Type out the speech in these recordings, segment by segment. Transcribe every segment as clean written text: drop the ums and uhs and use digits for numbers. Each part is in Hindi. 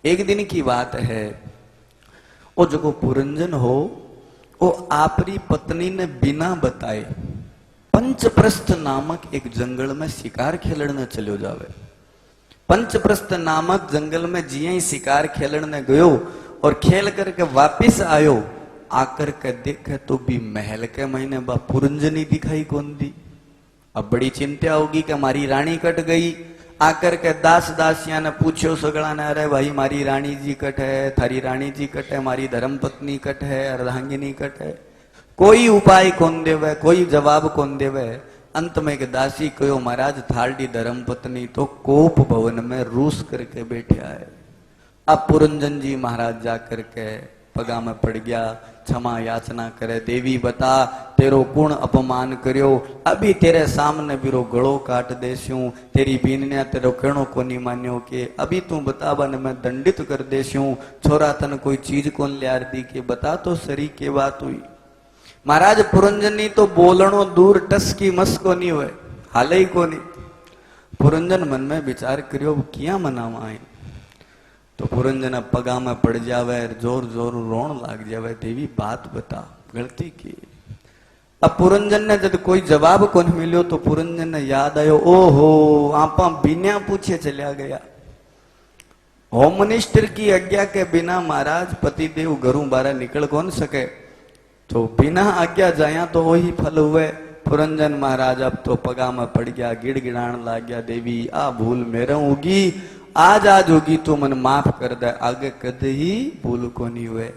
एक दिन की बात है, वो जो पुरंजन हो वो आपरी पत्नी ने बिना बताए पंचप्रस्थ नामक एक जंगल में शिकार खेलने चलो जावे। पंचप्रस्थ नामक जंगल में जिये ही शिकार खेलने गयो और खेल करके वापिस आयो। आकर के देखे तो भी महल के महीने बा पुरंजनी दिखाई कौन दी। अब बड़ी चिंता होगी कि हमारी रानी कट गई। आकर के दास दासिया ने पूछो सगड़ा ने, अरे भाई मारी रानी जी कट है, थारी रानी जी कट है, मारी धर्मपत्नी कट है, अर्धांगिनी कट है। कोई उपाय कौन देवे, कोई जवाब कौन देवे। अंत में एक दासी कहो, महाराज थारडी धर्मपत्नी तो कोप भवन में रूस करके बैठा है। अब पुरंजन जी महाराज जा करके पगा में पड़ गया, क्षमा याचना करे, देवी बता तेरो कौन अपमान करियो, अभी तेरे सामने बिरो गड़ो काट देस्यूं, तेरी बीनने तेरो कहणो कोनी मान्यो के अभी तू बतावा ने मैं दंडित कर देस्यूं। छोरा तन कोई चीज कौन लियार दी के बता तो सरी के बात हुई। महाराज पुरंजनी तो बोलणो दूर टस की मस को नहीं हुए, हाल ही को नहीं। पुरंजन मन में विचार करियो किया मनावा है। तो पुरंजन पगा में पड़ जावे, जोर जोर रोन लाग जावे, देवी बात बता गलती की। अब पुरंजन ने जब कोई जवाब कौन मिलो तो पुरंजन ने याद आयो, ओहो आपा बिना पूछे चलिया गया। होम मिनिस्टर की आज्ञा के बिना महाराज पतिदेव घरों बाहर निकल कौन सके, तो बिना आज्ञा जाया तो वही फल हुए। पुरंजन महाराज अब तो पगा में पड़ गया, गिड़गिड़ान लाग गया, देवी आ भूल मेरे होगी, आज होगी तो मन माफ कर दे, आगे कदे ही भूल को नहीं हुए।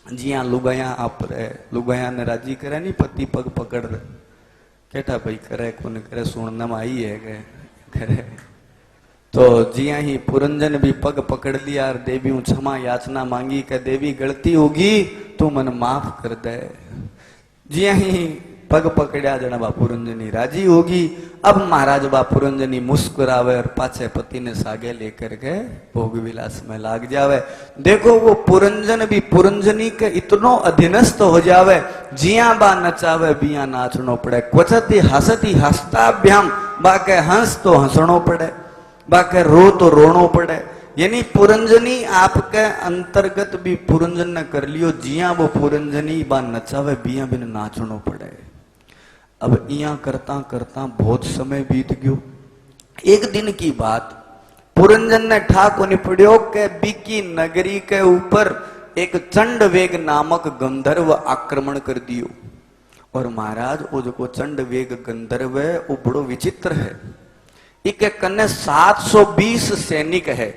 जिया लुगाया आप रहे, लुगाया ने राजी करे नहीं, पति पग पकड़ रहे, केटा भाई करे कौन करे, सुनने में आई है करे। तो जिया ही पुरंजन भी पग पकड़ लिया और देवी क्षमा याचना मांगी कि देवी गलती होगी तू मन माफ कर दे। जिया ही पग पकड़िया जना बा पुरंजनी राजी होगी। अब महाराज बा पुरंजनी मुस्कुरावे और पाछे पति ने सागे लेकर के भोग विलास में लाग जावे। देखो वो पुरंजन भी पुरंजनी के इतनो अधीनस्थ हो जावे, जिया बा नचावे बिया नाचनो पड़े, क्वचती हसती हस्ताभ्याम बाके हंस तो हंसनो पड़े, बाके रो तो रोनो पड़े। यानी पुरंजनी आपके अंतर्गत भी पुरंजन ने कर लियो, जिया वो पुरंजनी बा नचावे बिया बिन नाचनो पड़े। अब इया करता करता बहुत समय बीत गयो। एक दिन की बात, पुरंजन ने ठाको नहीं पड़ियो के बीकी नगरी के ऊपर एक चंडवेग नामक गंधर्व आक्रमण कर दियो। और महाराज वो जो चंडवेग गंधर्व है वो बड़ो विचित्र है। इके कन्ने 720 सैनिक है,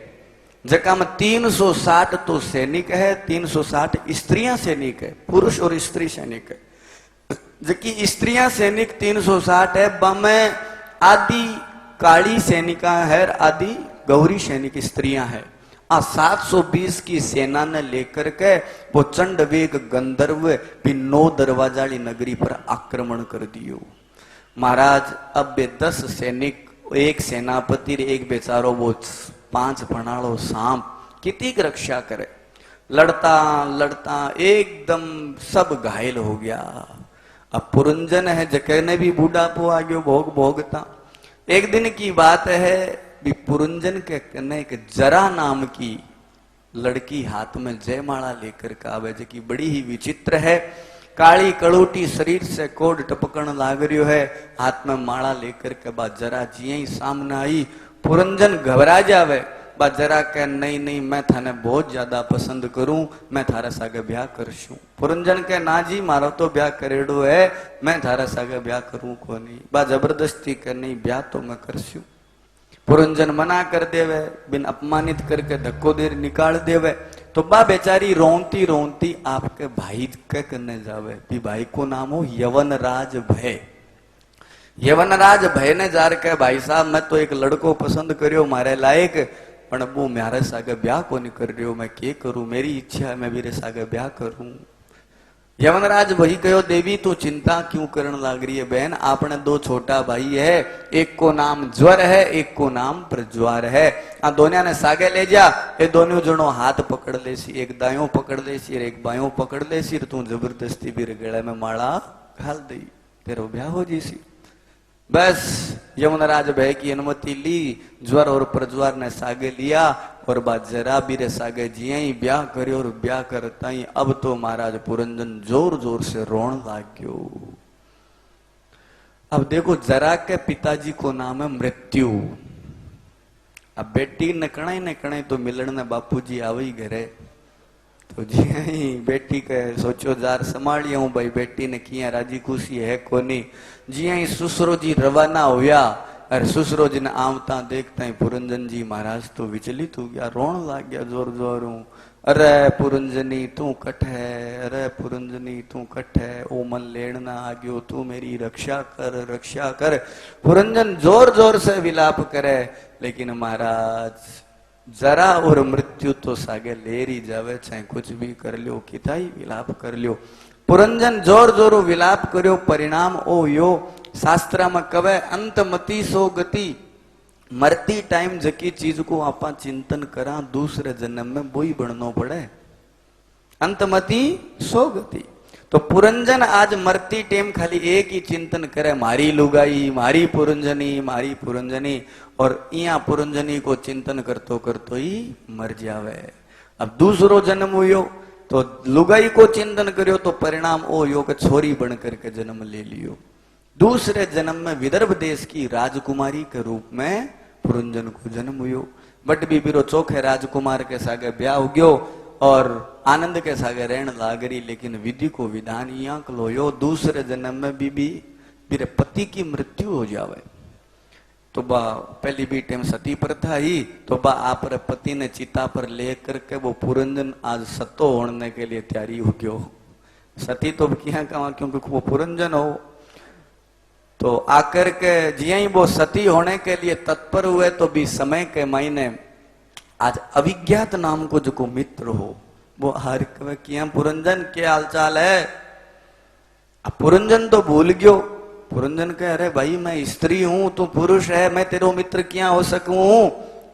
जका में 360 तो सैनिक है, 360 स्त्रियां सैनिक है, पुरुष और स्त्री सैनिक है। जबकि स्त्रियां सैनिक 360 है, बमे आदि काली सैनिका है, आदि गौरी सैनिक स्त्रियां है। 720 की सेना ने लेकर के वो चंडवेग गंधर्व भी 9 दरवाजाली नगरी पर आक्रमण कर दियो। महाराज अब 10 सैनिक, एक सेनापति एक बेचारो वो 5 फणाड़ो सांप कितनी रक्षा करे। लड़ता लड़ता एकदम सब घायल हो गया। अब पुरंजन है जके ने भी बूढ़ापो आ गयो भोग भोगता। एक दिन की बात है, भी पुरंजन के कने एक जरा नाम की लड़की हाथ में जयमाला लेकर के आवे, जो कि बड़ी ही विचित्र है। काली कड़ोटी शरीर से कोड टपकन लाग रियो है, हाथ में माला लेकर के बा जरा जिये ही सामने आई। पुरंजन घबरा जावे, बा जरा कह नहीं नहीं मैं थाने बहुत ज्यादा पसंद करूं, मैं थारा सागे ब्याह करशू। पुरंजन के ना जी मारो तो ब्याह करेडो है, मैं थारा सागे ब्याह करूं को नहीं। बा जबरदस्ती कर नहीं, ब्याह तो मैं करशू। पुरंजन मना कर देवे, बिन अपमानित करके धक्को देर निकाल देवे। तो बा बेचारी रोंती रोंती आपके भाई के करने जावे, भी भाई को नाम हो यवनराज भय। यवनराज भय ने जार के, भाई साहब मैं तो एक लड़को पसंद करियो मारे लायक, पण वो मारे सागे ब्याह को नहीं कर रही, मैं के करूं, मेरी इच्छा है मैं मेरे सागे ब्याह करूं। यवनराज वही कहो, देवी तू चिंता क्यों करने लग रही है बहन, आपने 2 छोटा भाई है, एक को नाम ज्वर है, एक को नाम प्रज्वार है। आ दोनों ने सागे ले जा, ये दोनों जनो हाथ पकड़ लेसी, एक दायों पकड़ लेसी और एक बायों पकड़ लेसी, तू जबरदस्ती भी गले में माला घाल दी, तेरो ब्याह हो जीसी। बस यमुनराज भय की अनुमति ली, ज्वर और प्रज्वर ने सागे लिया और बाद जरा बीरे सागे जिया ही ब्याह करे और ब्याह करता ही अब तो महाराज पुरंजन जोर जोर से रोन लाग्यो। अब देखो जरा के पिताजी को नाम है मृत्यु। अब बेटी ने कणाई तो मिलन ने बापूजी आवई घरे तो जी बेटी के सोचो जार संभालिया हूं भाई बेटी ने किया राजी खुशी है कोनी जी सुसरो जी रवाना होया अरे सुसरो जी ने आवता देखता ही पुरंजन जी महाराज तो विचलित हो गया रोन लाग गया जोर जोर हूं अरे पुरंजनी तू कट है अरे पुरंजनी तू कट है ओ मन लेना आ गयो तू मेरी रक्षा कर पुरंजन जोर जोर से विलाप करे लेकिन महाराज जरा और मृत्यु तो सागे लेरी जावे चाहे कुछ भी कर लियो किताई विलाप कर लियो पुरंजन जोर जोरो विलाप करियो परिणाम ओ यो शास्त्र में कवे अंतमति सो गति मरती टाइम जकी चीज को आपा चिंतन करा दूसरे जन्म में वही बनना पड़े अंतमति सो गति तो पुरंजन आज मरती टाइम खाली एक ही चिंतन करे मारी लुगाई मारी पुरंजनी और इया पुरंजनी को चिंतन करतो ही मर जावे। अब दूसरो जन्म हुयो तो लुगाई को चिंतन करियो तो परिणाम ओ यो के छोरी बन करके जन्म ले लियो। दूसरे जन्म में विदर्भ देश की राजकुमारी के रूप में पुरंजन को जन्म हुयो। बट बीबीरो चोखे राजकुमार के सागे ब्याह हो गयो और आनंद के सागे रहन लागरी लेकिन विधि को विधान यहाँ कलोयो दूसरे जन्म में बीबी मेरे पति की मृत्यु हो जावे तो बा पहली भी टाइम सती प्रथा ही तो बा आप पति ने चिता पर ले करके वो पुरंजन आज सतो होने के लिए तैयारी हो गयो। सती तो क्या कहा क्योंकि वो पुरंजन हो तो आकर के जिया ही वो सती होने के लिए तत्पर हुए तो भी समय के महीने आज अविज्ञात नाम को जो को मित्र हो वो हर किया पुरंजन क्या हालचाल है। अब पुरंजन तो भूल गयो पुरंजन कह अरे भाई मैं स्त्री हूं तू पुरुष है मैं तेरो मित्र क्या हो सकूं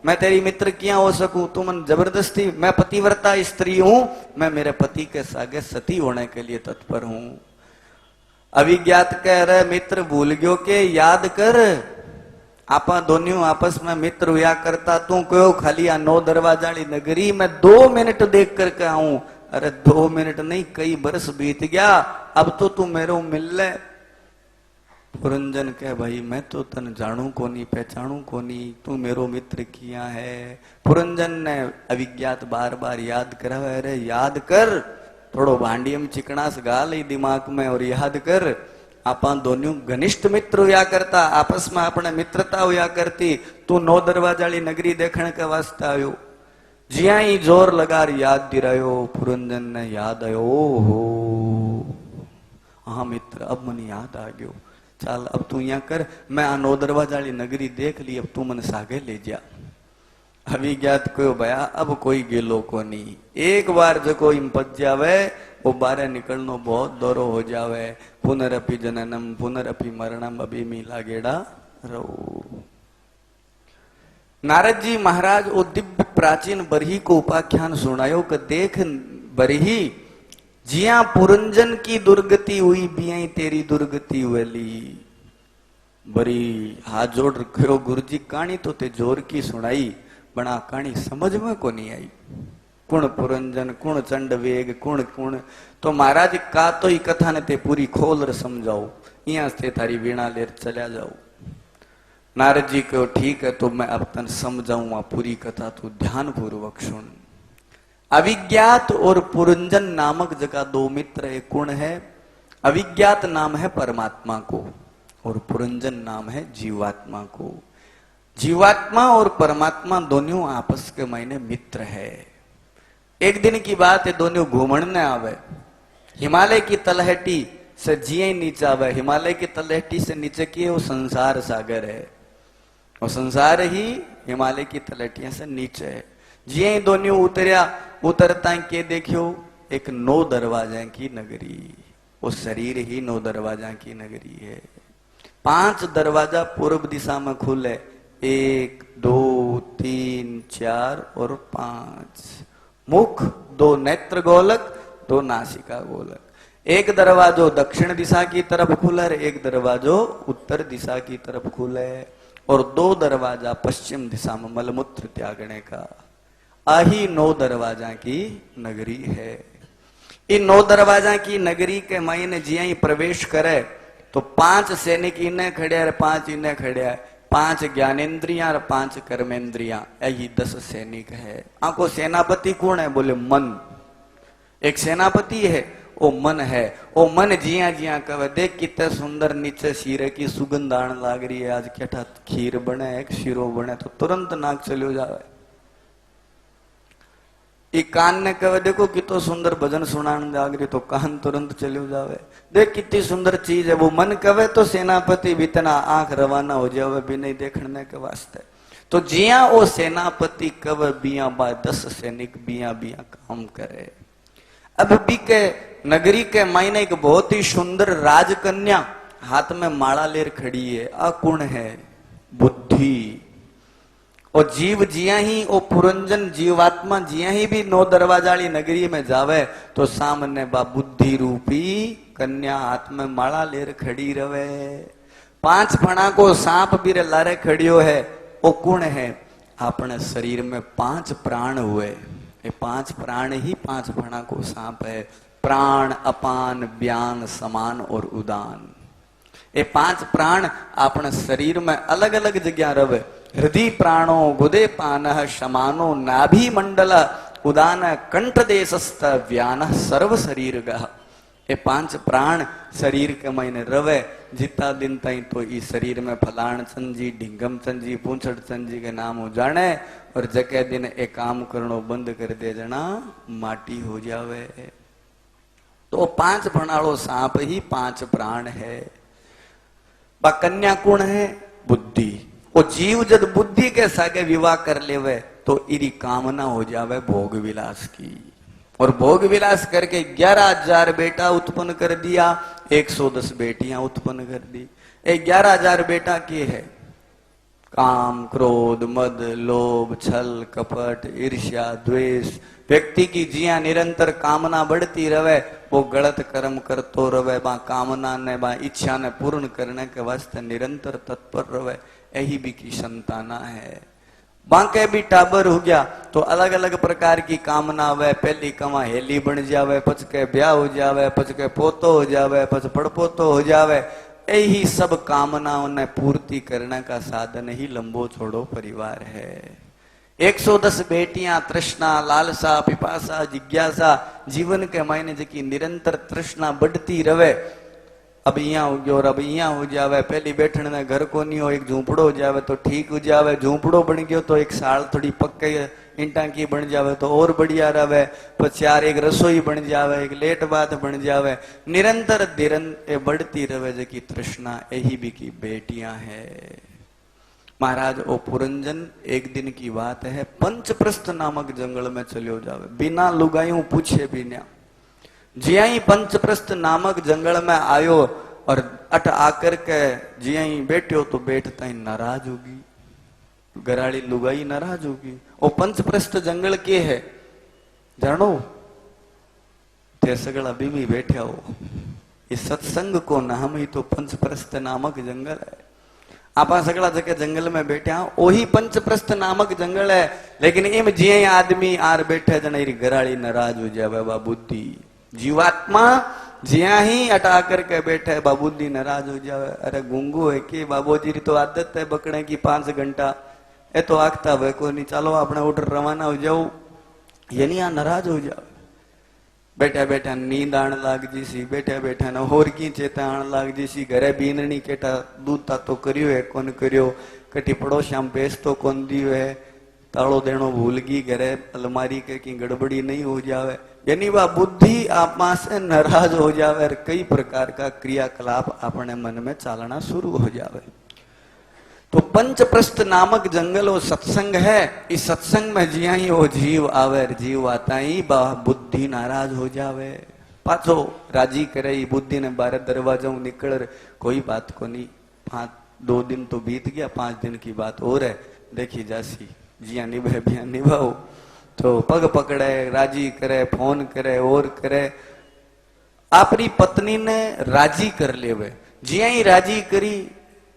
मैं तेरी मित्र क्या हो सकूं तू मन जबरदस्ती मैं पतिव्रता स्त्री हूं मैं मेरे पति के सागे सती होने के लिए तत्पर हूं। अविज्ञात कह रहे मित्र भूल गयो के याद कर आपा दोनों आपस में मित्र हुआ करता तू कहो खाली आ 9 दरवाजाली नगरी में 2 मिनट देख करके आऊं अरे 2 मिनट नहीं कई बरस बीत गया अब तो तू मेरो मिल ले। पुरंजन कह भाई मैं तो तन जानू कोनी पहचानू कोनी तू मेरो मित्र किया है। पुरंजन ने अविज्ञात बार बार याद करावे अरे याद कर थोड़ो भांडियम चिकनास गाल दिमाग में और याद कर आपा दोनों घनिष्ठ मित्र हुआ करता आपस में अपने मित्रता हुआ करती तू 9 दरवाजाली नगरी देखने के वास्ते आयो जिया ही जोर लगार याद दिरायो पुरंजन ने याद आयो हो हाँ मित्र अब मन याद आ गयो चाल अब तू यहाँ कर मैं आ 9 दरवाजाली नगरी देख ली अब तू मन सागे ले जा। अभिज्ञात को भया अब कोई गेलो को नहीं एक बार जो कोई पच जावे वो बारे निकलनो बहुत दौरो हो जावे पुनरअपि जननम पुनरअपि मरणम अभी मी लागेड़ा रहो। नारद जी महाराज वो दिव्य प्राचीन बरही को उपाख्यान सुनायो कि देख बरही जिया पुरंजन की दुर्गति हुई बिया तेरी दुर्गति हुएली बरी हाथ जोड़ रखो गुरु जी कहानी तो ते जोर की सुनाई बना कहानी समझ में को नहीं आई कुण पुरंजन कुण चंड वेग कुण कुण तो महाराज का तो ही कथा ने ते पूरी खोल र समझाओ यहाँ से थारी वीणा लेर चला जाओ। नारद जी को ठीक है तो मैं अब तन समझाऊंगा पूरी कथा तू ध्यान पूर्वक सुन। अविज्ञात और पुरंजन नामक जगह 2 मित्र एक गुण है। अविज्ञात नाम है परमात्मा को और पुरंजन नाम है जीवात्मा को। जीवात्मा और परमात्मा दोनों आपस के मायने मित्र है। एक दिन की बात है दोनों घूमने आवे हिमालय की तलहटी से जिये नीचे आवे हिमालय की तलहटी से नीचे की वो संसार सागर है और संसार ही हिमालय की तलहटिया से नीचे है। जिये दोनों उतरिया उतरता के देखियो एक 9 दरवाजा की नगरी वो शरीर ही 9 दरवाजा की नगरी है। 5 दरवाजा पूर्व दिशा में खुले 1 2 3 4 और 5 मुख 2 नेत्र गोलक 2 नासिका गोलक एक दरवाजो दक्षिण दिशा की तरफ खुले, एक दरवाजो उत्तर दिशा की तरफ खुले, और 2 दरवाजा पश्चिम दिशा में मलमूत्र त्यागने का। आही 9 दरवाजा की नगरी है। इन 9 दरवाजा की नगरी के मायने जिया ही प्रवेश करे तो 5 सैनिक इन्हें खड़े है, 5 इन्हें खड़े है, 5 ज्ञानेन्द्रिया और 5 कर्मेंद्रिया, यही 10 सैनिक है। आंको सेनापति कौन है? बोले मन। एक सेनापति है, वो मन है। वो मन जिया जिया कहे देख कितने सुंदर नीचे शीरे की सुगंध आने लाग रही है, आज क्या खीर बने, एक शीरो बने, तो तुरंत नाक चलो जावे। ये कान ने कहे देखो कितो सुंदर भजन सुनाने लाग रही, तो कान तुरंत चलो जावे। देख कितनी सुंदर चीज है, वो मन कहे तो सेनापति बितना आंख रवाना हो जावे भी नहीं देखने के वास्ते। तो जिया वो सेनापति कवे बिया बा 10 सैनिक बिया बिया काम करे। अब बी के नगरी के मायने एक बहुत ही सुंदर राजकन्या हाथ में माला लेर खड़ी है। आ कौन है? बुद्धि। और जीव जिया ही ओ पुरंजन जीवात्मा जिया ही भी 9 दरवाजाली नगरी में जावे तो सामने बा बुद्धि रूपी कन्या हाथ में माला लेर खड़ी रवे। 5 फणा को सांप भी लारे खड़ियो है। ओ कौन है? अपने शरीर में 5 प्राण हुए, ये 5 प्राण ही 5 फणा को सांप है। प्राण, अपान, व्यान, समान और उदान, ये 5 प्राण अपने शरीर में अलग अलग जगह रवे। हृदय प्राणो गुदे पान शमानो नाभि मंडल उदान कंठ देशस्थ व्यान सर्व शरीर गह। ये 5 प्राण शरीर के महीने रवे। जितना दिन तई तो इस शरीर में फलाण चंजी, ढिंगम चंजी, पूंछड़ चंजी के नाम हो जाने, और जके दिन एक काम करनो बंद कर दे जना माटी हो जावे। तो 5 फणालो सांप ही 5 प्राण है। बा कन्या कौन है? बुद्धि। वो जीव जब बुद्धि के सागे विवाह कर लेवे तो इरी कामना हो जावे भोग विलास की, और भोग विलास करके 11,000 बेटा उत्पन्न कर दिया, 110 बेटियां उत्पन्न कर दी। 11,000 बेटा के है? काम, क्रोध, मद, लोभ, छल, कपट, ईर्ष्या, द्वेष। व्यक्ति की जिया निरंतर कामना बढ़ती रहे, वो गलत कर्म करतो रहे, बा कामना ने बा इच्छा ने पूर्ण करने के वास्ते निरंतर तत्पर रहे। यही भी की संताना है। बांके भी टाबर हो गया तो अलग अलग प्रकार की कामना हुए। पहली कमा हेली बन जावे, पचके ब्याह हो जावे, पचके पोतो हो जावे, पच पड़पोतो हो जावे। यही सब कामनाओं ने पूर्ति करने का साधन ही लंबो छोड़ो परिवार है। 110 बेटियां, तृष्णा, लालसा, पिपासा, जिज्ञासा, जीवन के मायने जी निरंतर तृष्णा बढ़ती रहे। अब यहाँ हो गया और अब यहाँ हो जावे। पहली बैठने में घर को नहीं हो, एक झूंपड़ो हो जावे तो ठीक हो जावे। झूंपड़ो बन गयो तो एक साल थोड़ी पक्के ईंटा की बन जावे तो और बढ़िया रहे। पचार एक रसोई बन जावे, एक लेट बात बन जावे। निरंतर धीरन बढ़ती रहे जकी तृष्णा। यही भी की बेटियां है। महाराज ओ पुरंजन एक दिन की बात है, पंचप्रस्थ नामक जंगल में चलो जावे, बिना लुगायूं पूछे बिना। जिया ही पंचप्रस्थ नामक जंगल में आयो और अट आकर के जिया ही बैठो तो बैठता ही नाराज होगी, गराड़ी लुगाई नाराज होगी। वो पंचप्रस्थ जंगल के है जानो? ते सगला अभी भी बैठा हो। इस सत्संग को नाम ही तो पंचप्रस्थ नामक जंगल है। आप सगला जगह जंगल में बैठा, वही पंचप्रस्थ नामक जंगल है। लेकिन इम जिये आदमी आर बैठे जन गराड़ी नाराज हो जावे बा बुद्धि। जीवात्मा जिया ही अटा करके बैठे बाबूजी नाराज हो जावे। अरे गूंगू है कि बाबूजी तो आदत है बकने की 5 घंटा, ये तो आखता है को नहीं, चलो अपने उठर रवाना हो जाओ, ये नहीं नाराज हो जाओ। बैठा बैठा नींद आने लाग जी सी, बैठा बैठा न होर की चेता आने लाग जी सी। घरे बीननी केटा दूध ता तो करियो है कौन करियो, कटी पड़ोसियां बेच तो कौन दियो है, ताड़ो देनो भूल गई घरे अलमारी के की गड़बड़ी नहीं हो जावे। यानी वह बुद्धि आप से नाराज हो जावे और कई प्रकार का क्रियाकलाप अपने मन में चालना शुरू हो जावे। तो पंचप्रस्थ नामक जंगल वो सत्संग है। इस सत्संग में जिया ही वो जीव आवे, जीव आता ही बुद्धि नाराज हो जावे। पाछो राजी करे बुद्धि ने 12 दरवाजा निकल, कोई बात को नहीं। 2 दिन तो बीत गया, 5 दिन की बात और है, देखी जासी। जिया निभे बिया निभाओ। तो पग पकड़े, राजी करे, फोन करे और करे। आपरी पत्नी ने राजी कर लेवे, जिया ही राजी करी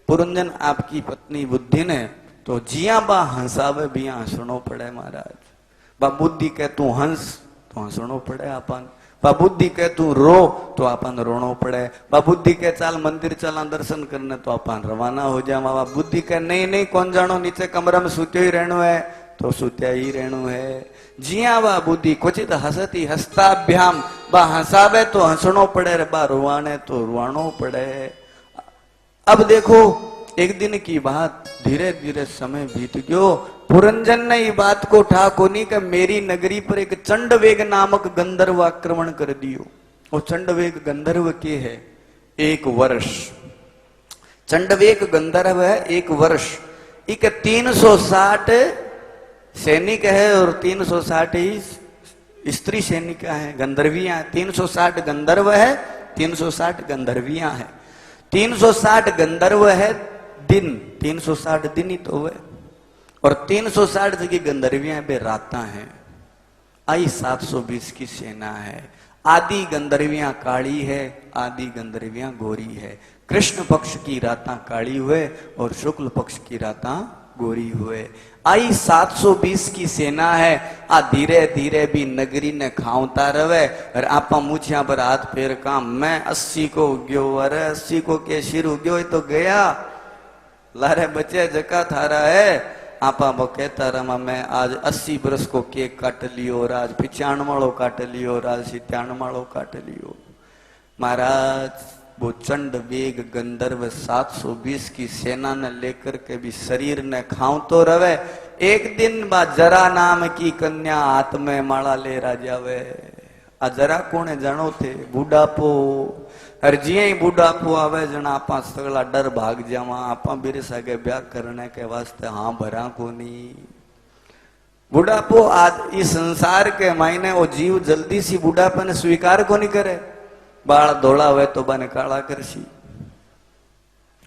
पुरंजन आपकी पत्नी बुद्धि ने, तो जिया बा हंसावे बिया हंसणो पड़े महाराज। बा बुद्धि कह तू हंस तो हंसणो पड़े आपन, बा बुद्धि कह तू रो तो आपन रोनो पड़े, बा बुद्धि कह चाल मंदिर चला दर्शन करने तो अपन रवाना हो जाए, बा बुद्धि कह नहीं नहीं कौन जानो नीचे कमरा में सुत्यो ही रहनो है तो सुत्या ही रहनो है। जिया बा बुद्धि क्वचित हसती हस्ताभ्याम, बा हंसावे तो हंसणो पड़े रे, बा रुवाने तो रुवानो पड़े। अब देखो एक दिन की बात, धीरे धीरे समय बीत गयो। पुरंजन ने ये बात को उठा कोनी कि मेरी नगरी पर एक चंडवेग नामक गंधर्व आक्रमण कर दियो। वो चंडवेग गंधर्व के है 1 वर्ष, चंडवेग गंधर्व है 1 वर्ष। एक 360 सैनिक है और 360 ही स्त्री सैनिक है, गंधर्वियां। 360 गंधर्व है, 360 गंधर्वियां है। 360 गंधर्व है दिन, 360 दिन ही तो हुए, और 360 की गंधर्वियां बे राता हैं। आई 720 की सेना है। आदि गंधर्वियां काली है, आदि गंधर्वियां गोरी है। कृष्ण पक्ष की राता काली हुए और शुक्ल पक्ष की राता गोरी हुए। आई 720 की सेना है। आ धीरे धीरे भी नगरी ने खावता रवे, और आपा मुछिया पर हाथ फेर काम, मैं 80 को उग्यो, अरे 80 को के सिर उग्यो तो गया, लारे बचे जका थारा है। आपा वो कहता रमा मैं आज 80 बरस को केक काट लियो, और आज 95 मालो काट लियो, और आज 97 मालो काट लियो। महाराज वो चंड वेग गंधर्व 720 की सेना ने लेकर के भी शरीर ने खाओ तो रवे। एक दिन बा जरा नाम की कन्या हाथ में माला ले राजावे। आ जरा कोने जानो थे बुढ़ापो, हर जिये ही बुढ़ापो आवे जना आपा सगला डर भाग जावा, आपा मेरे सागे ब्याह करने के वास्ते हाँ भरा कोनी। बुढ़ापो आज इस संसार के मायने वो जीव जल्दी सी बुढ़ापे ने स्वीकार को नहीं करे। बाल धोला हुए तो बने काला करसी।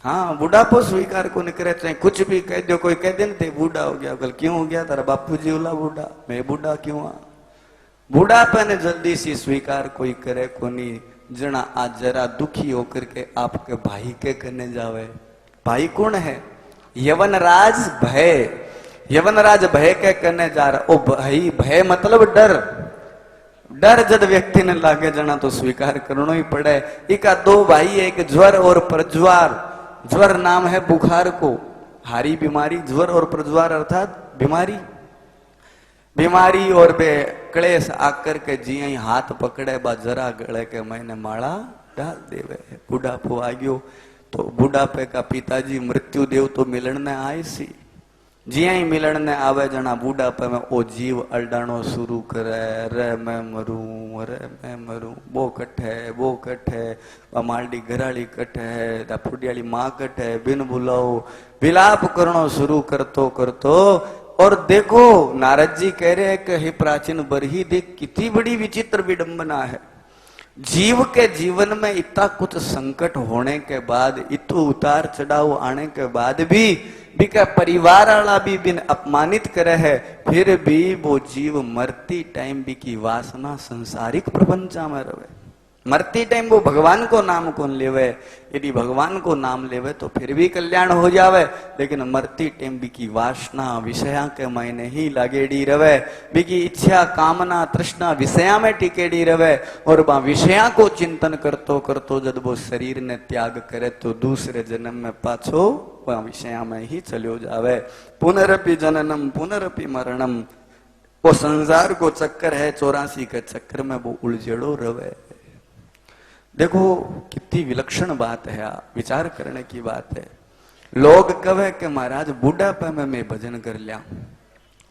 हाँ बुढ़ापो स्वीकार को नहीं करे, चाहे कुछ भी कह दो, कोई कह दे थे बूढ़ा हो गया, कल क्यों हो गया तेरा बापू जी उला बूढ़ा, मैं बूढ़ा क्यों आ। बुढ़ापे ने जल्दी सी स्वीकार कोई करे को नहीं। जना आज जरा दुखी होकर के आपके भाई के करने जावे। भाई कौन है? यवनराज भय। यवनराज भय के करने जा रहा। ओ भाई भय मतलब डर। डर जब व्यक्ति ने लागे जना तो स्वीकार करना ही पड़े। इका 2 भाई, एक ज्वर और प्रज्वार। ज्वर नाम है बुखार को, हारी बीमारी। ज्वर और प्रज्वार अर्थात बीमारी। बीमारी और बे क्लेश आकर के जिये ही हाथ पकड़े बा जरा गले के मैंने माला डाल देवे। बुढ़ापो आ गयो तो बुढ़ापे का पिताजी मृत्यु देव तो मिलन ने आए सी। जिया ही मिलन ने आवे जना बुढ़ापे में ओ जीव अल्डाणो शुरू करे, अरे मैं मरूं, अरे मैं मरूं, वो कट है, वो कट है, मालडी घराली कट है, फुडियाली माँ कट है, बिन बुलाओ विलाप करनो शुरू करतो करतो। और देखो नारद जी कह रहे हैं कि हे प्राचीन बरही देख कितनी बड़ी विचित्र विडंबना है। जीव के जीवन में इतना कुछ संकट होने के बाद, इतो उतार चढ़ाव आने के बाद भी बिका परिवार वाला भी बिन अपमानित करे है, फिर भी वो जीव मरती टाइम भी की वासना संसारिक प्रपंचा में रहे। मरती टाइम वो भगवान को नाम कौन लेवे। यदि भगवान को नाम लेवे तो फिर भी कल्याण हो जावे, लेकिन मरती टाइम भी की वासना विषया के मायने ही लागेड़ी रवे। बिकी इच्छा कामना तृष्णा विषया में टिकेड़ी रवे। और वह विषया को चिंतन करतो करतो जब वो शरीर ने त्याग करे तो दूसरे जन्म में पाछो वह विषया में ही चलो जावे। पुनरपि जननम पुनरपि मरणम, वो संसार को चक्कर है 84 के चक्कर में वो उलझड़ो रवे। देखो कितनी विलक्षण बात है, विचार करने की बात है। लोग कहे कि महाराज बुढ़ापे में मैं भजन कर लिया,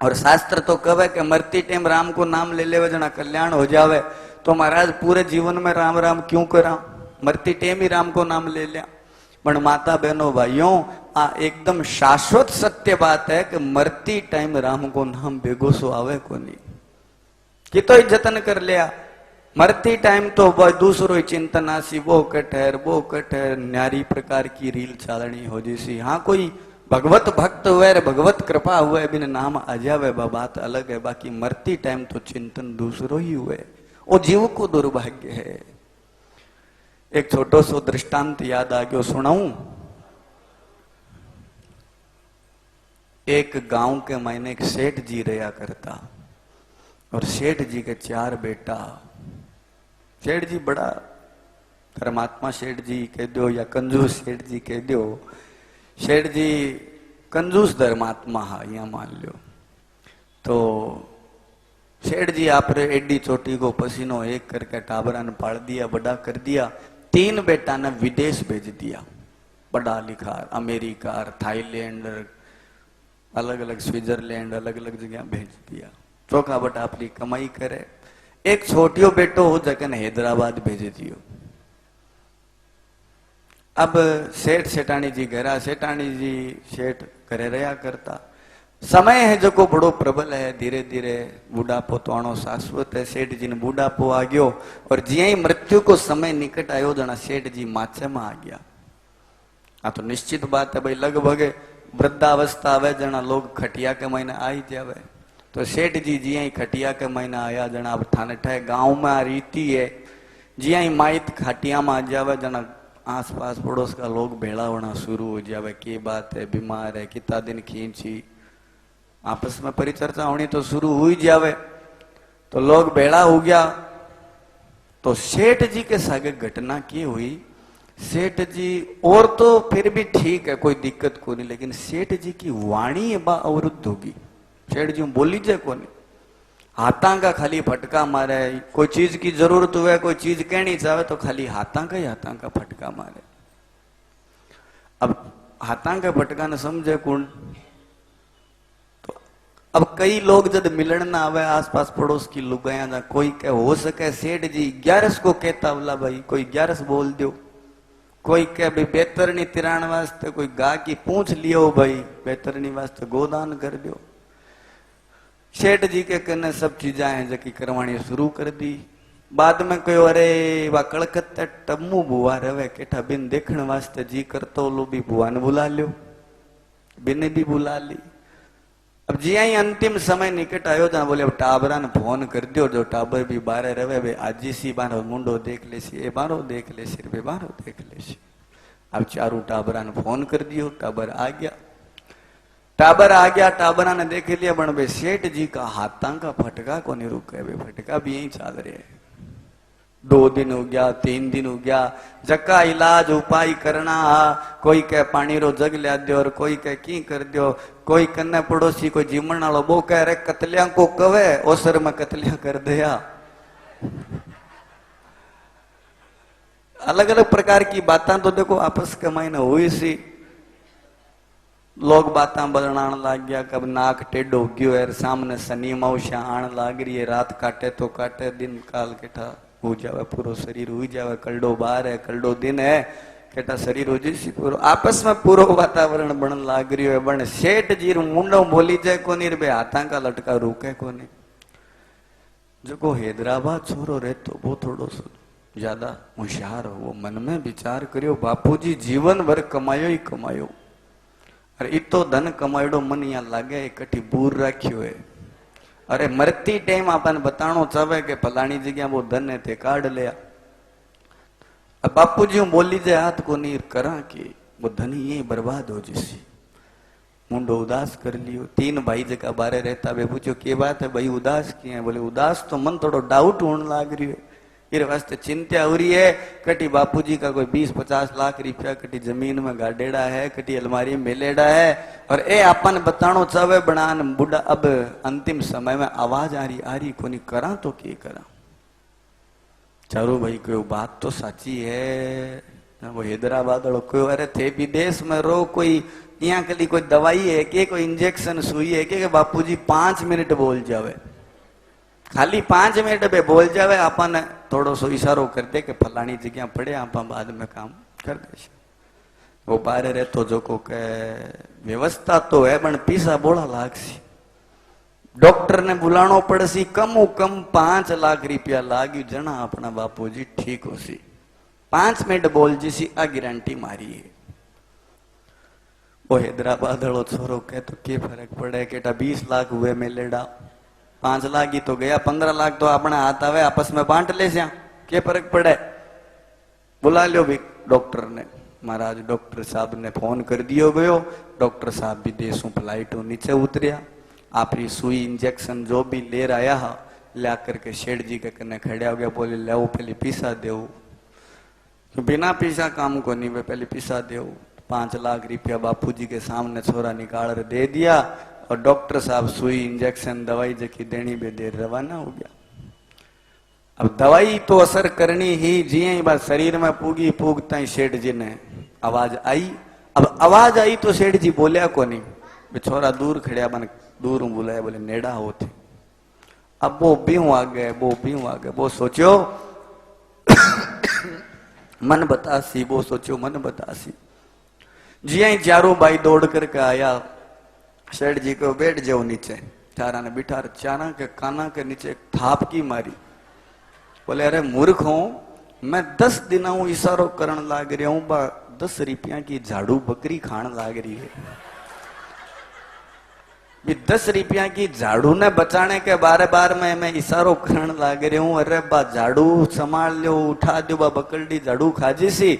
और शास्त्र तो कहे कि मरती टाइम राम को नाम ले ले जना कल्याण हो जावे। तो महाराज पूरे जीवन में राम राम क्यों करा, मरती टाइम ही राम को नाम ले लिया। पर माता बहनों भाइयों, आ एकदम शाश्वत सत्य बात है कि मरती टाइम राम को नाम बेगोसो आवे को नहीं कि तो ही जतन कर लिया। मरती टाइम तो दूसरो ही चिंतन आसी, वो कठहर वो कठहर, न्यारी प्रकार की रील चालनी हो जैसी। हाँ कोई भगवत भक्त हुए, भगवत कृपा हुए, बिन नाम आ जावे बात अलग है। बाकी मरती टाइम तो चिंतन दूसरो ही हुए। वो जीव को दुर्भाग्य है। एक छोटो सो दृष्टांत याद आ गयो, सुनाऊं। एक गांव के मायने एक सेठ जी रहा करता, और सेठ जी के 4 बेटा। सेठ जी बड़ा धर्मात्मा सेठ जी कह दो या कंजूस सेठ जी कह दो। सेठ जी कंजूस धर्मात्मा हा, यहाँ मान लो। तो सेठ जी आपरे एडी चोटी को पसीनो एक करके टाबरा ने पाल दिया, बड़ा कर दिया। 3 बेटा ने विदेश भेज दिया, पढ़ा लिखा, अमेरिका, थाईलैंड, अलग अलग स्विट्जरलैंड, अलग अलग जगह भेज दिया। चौका बटा अपनी कमाई करे। एक छोटियो बेटो हो जगन हैदराबाद भेज दियो। अब सेठ सेठानी जी घरा, सेठानी जी सेठ घरे रहा करता। समय है जो को बड़ो प्रबल है, धीरे धीरे बूढ़ापो तो आनो शाश्वत है। सेठ जी ने बूढ़ापो आ गयो, और जिया ही मृत्यु को समय निकट आयो जना सेठ जी माचे में आ गया। आ तो निश्चित बात है भाई, लगभग वृद्धावस्था आवे जना लोग खटिया के महीने आई जावे। तो सेठ जी जिया ही खटिया के महीने आया जना, अब थाने ठे गांव में आ रीति है, जिया ही माइत खटिया में आ जावे जना आस पास पड़ोस का लोग भेड़ा होना शुरू हो जावे। की बात है, बीमार है, कितना दिन खींची, आपस में परिचर्चा होनी तो शुरू हुई जावे। तो लोग भेड़ा हो गया। तो सेठ जी के सागे घटना की हुई, सेठ जी और तो फिर भी ठीक है, कोई दिक्कत को नहीं, लेकिन सेठ जी की वाणी बा अवरुद्ध होगी। सेठ जी बोली जाए को नहीं, हाथा का खाली फटका मारे। कोई चीज की जरूरत हुए, कोई चीज कहनी चाहे तो खाली हाथा का फटका मारे। अब हाथा का फटका ने समझे कौन? तो अब कई लोग जब मिलन ना आवे आसपास पड़ोस की लुगाया जा, कोई कह हो सके सेठ जी 11 को कहता बोला भाई कोई 11 बोल दो, कोई कह भाई बेतरनी तिराण वास्ते कोई गा की पूछ लियो भाई, बेतरनी वास्ते गोदान कर दो। सेठ जी के कने सब चीजा है जकी करवानी शुरू कर दी। बाद में कहो अरे वा कलकत्ता टम्मू बुआ रवे केठा बिन देखण वास्ते जी करतो लो भी बुआ ने बुला लियो, बिने भी बुला ली। अब जी आई अंतिम समय निकट आयो जहां बोले अब टाबरा ने फोन कर दियो, जो टाबर भी बारे रवे वे आजी सी बारो मुंडो देख ले सी, ए बारो देख ले सी, वे बारो देख ले सी। अब चारू टाबरा ने फोन कर दियो, टाबर आ गया। टाबर आ गया, टाबरा ने देख लिया, बन बे सेठ जी का हाथा का फटका को नहीं रुके, वे फटका भी यही चल रहे है। 2 दिन हो गया, 3 दिन हो गया, जक्का इलाज उपाय करना, कोई कह पानी रो जग लिया दो, और कोई कह की कर दो, कोई कन्ने पड़ोसी कोई जीमण वालो वो कह रहे कतलिया को कवे ओसर में कतलिया कर दिया। अलग अलग प्रकार की बातें तो देखो आपस के मायने हुई सी। लोग बातें बदलान लग गया, कब नाक टेढ़ो हो गयो है, सामने शनि मौसा आन लग रही है, रात काटे तो काटे, दिन काल केठा हो जावे, पूरा शरीर हो जावे, कलडो बाहर है कलडो दिन है, केटा शरीर हो जी पूरो आपस में पूरो वातावरण बन लाग रही है। बन सेठ जी मुंडो बोली जाए को नहीं, बे हाथा का लटका रुके को नहीं। जो को हैदराबाद छोरो रहे तो वो थोड़ो सो ज्यादा होशियार हो, वो मन में विचार करियो बापूजी जीवन भर कमायो ही कमायो, अरे इतो धन कमायोड़ो मन यहाँ लागे कठी बूर राख्यो है। अरे मरती टाइम अपन बतानो चाहे कि फलानी जगह वो धन है ते काढ़ लिया। अब बापू जी बोली जाए हाथ को नीर करा कि वो धन ये बर्बाद हो जिसी। मुंडो उदास कर लियो। 3 भाई जगह बारे रहता, वे पूछो के बात है भाई उदास किए? बोले उदास तो मन थोड़ो डाउट होने लाग रही है, इस वास्ते चिंता हो रही है। कटी बापूजी का कोई 20-50 लाख रुपया कटी जमीन में गाडेड़ा है, कटी अलमारी में मेलेड़ा है, और ए अपन बतानो चावे बनान बुढ़ा। अब अंतिम समय में आवाज आ रही कोनी करा तो के करा। चारो भाई कोई बात तो साची है। वो हैदराबाद वालों को अरे थे विदेश में रो, कोई यहाँ के लिए कोई दवाई है कि कोई इंजेक्शन सुई है कि बापूजी 5 मिनट बोल जावे, खाली 5 मिनट पे बोल जावे, अपन थोड़ो सो इशारो कर दे कि फलानी जगह पड़े, आप बाद में काम कर दे। वो बाहर रहे तो जो को के व्यवस्था तो है पण पीसा बोला लाग सी, डॉक्टर ने बुलानो पड़े सी, कम 5 लाख रुपया लागी जना अपना बापूजी ठीक हो सी। 5 मिनट बोल जी सी आ गारंटी मारी है। वो हैदराबाद वालों छोरो के तो के फर्क पड़े, केटा 20 लाख हुए मेलेड़ा, 5 लाख ही तो गया, 15 लाख तो अपने हाथ आवे आपस में बांट ले, क्या फर्क पड़े। बुला लियो भी डॉक्टर ने। महाराज डॉक्टर साहब ने फोन कर दियो गयो। डॉक्टर साहब भी देशों फ्लाइट नीचे उतरिया, आपरी सुई इंजेक्शन जो भी ले आया हा ला करके शेठ जी के कने खड़े हो गया। बोले ले पहले पीसा दो, बिना पीसा काम को नहीं, वे पहले पीसा दो। 5 लाख रुपया बापू जी के सामने छोरा निकाल कर दे दिया और डॉक्टर साहब सुई इंजेक्शन दवाई जकी देनी बे देर रवाना हो गया। अब दवाई तो असर करनी ही, जी ही बात शरीर में पूगी पूगता ही सेठ जी ने आवाज आई। अब आवाज आई तो सेठ जी बोलिया को नहीं, छोरा दूर खड़िया, मन दूर बुलाया, बोले नेड़ा होते। अब वो बीहू आ गए, वो सोचो मन बतासी, वो सोचो मन बतासी। जी ही चारों भाई दौड़ करके आया, सेठ जी को बैठ जाओ नीचे, चारा ने बिठा, चारा के काना के नीचे थाप की मारी। बोले अरे मूर्ख हूं मैं, 10 दिनों इशारो करण लाग रहा हूं, 10 रुपया की झाड़ू बकरी खान लाग रही है। 10 रुपया की झाड़ू ने बचाने के बारे बार में मैं इशारो करण लाग रहा हूं। अरे बा झाड़ू संभाल लो, उठा दो, बा बकरडी झाड़ू खाजी सी,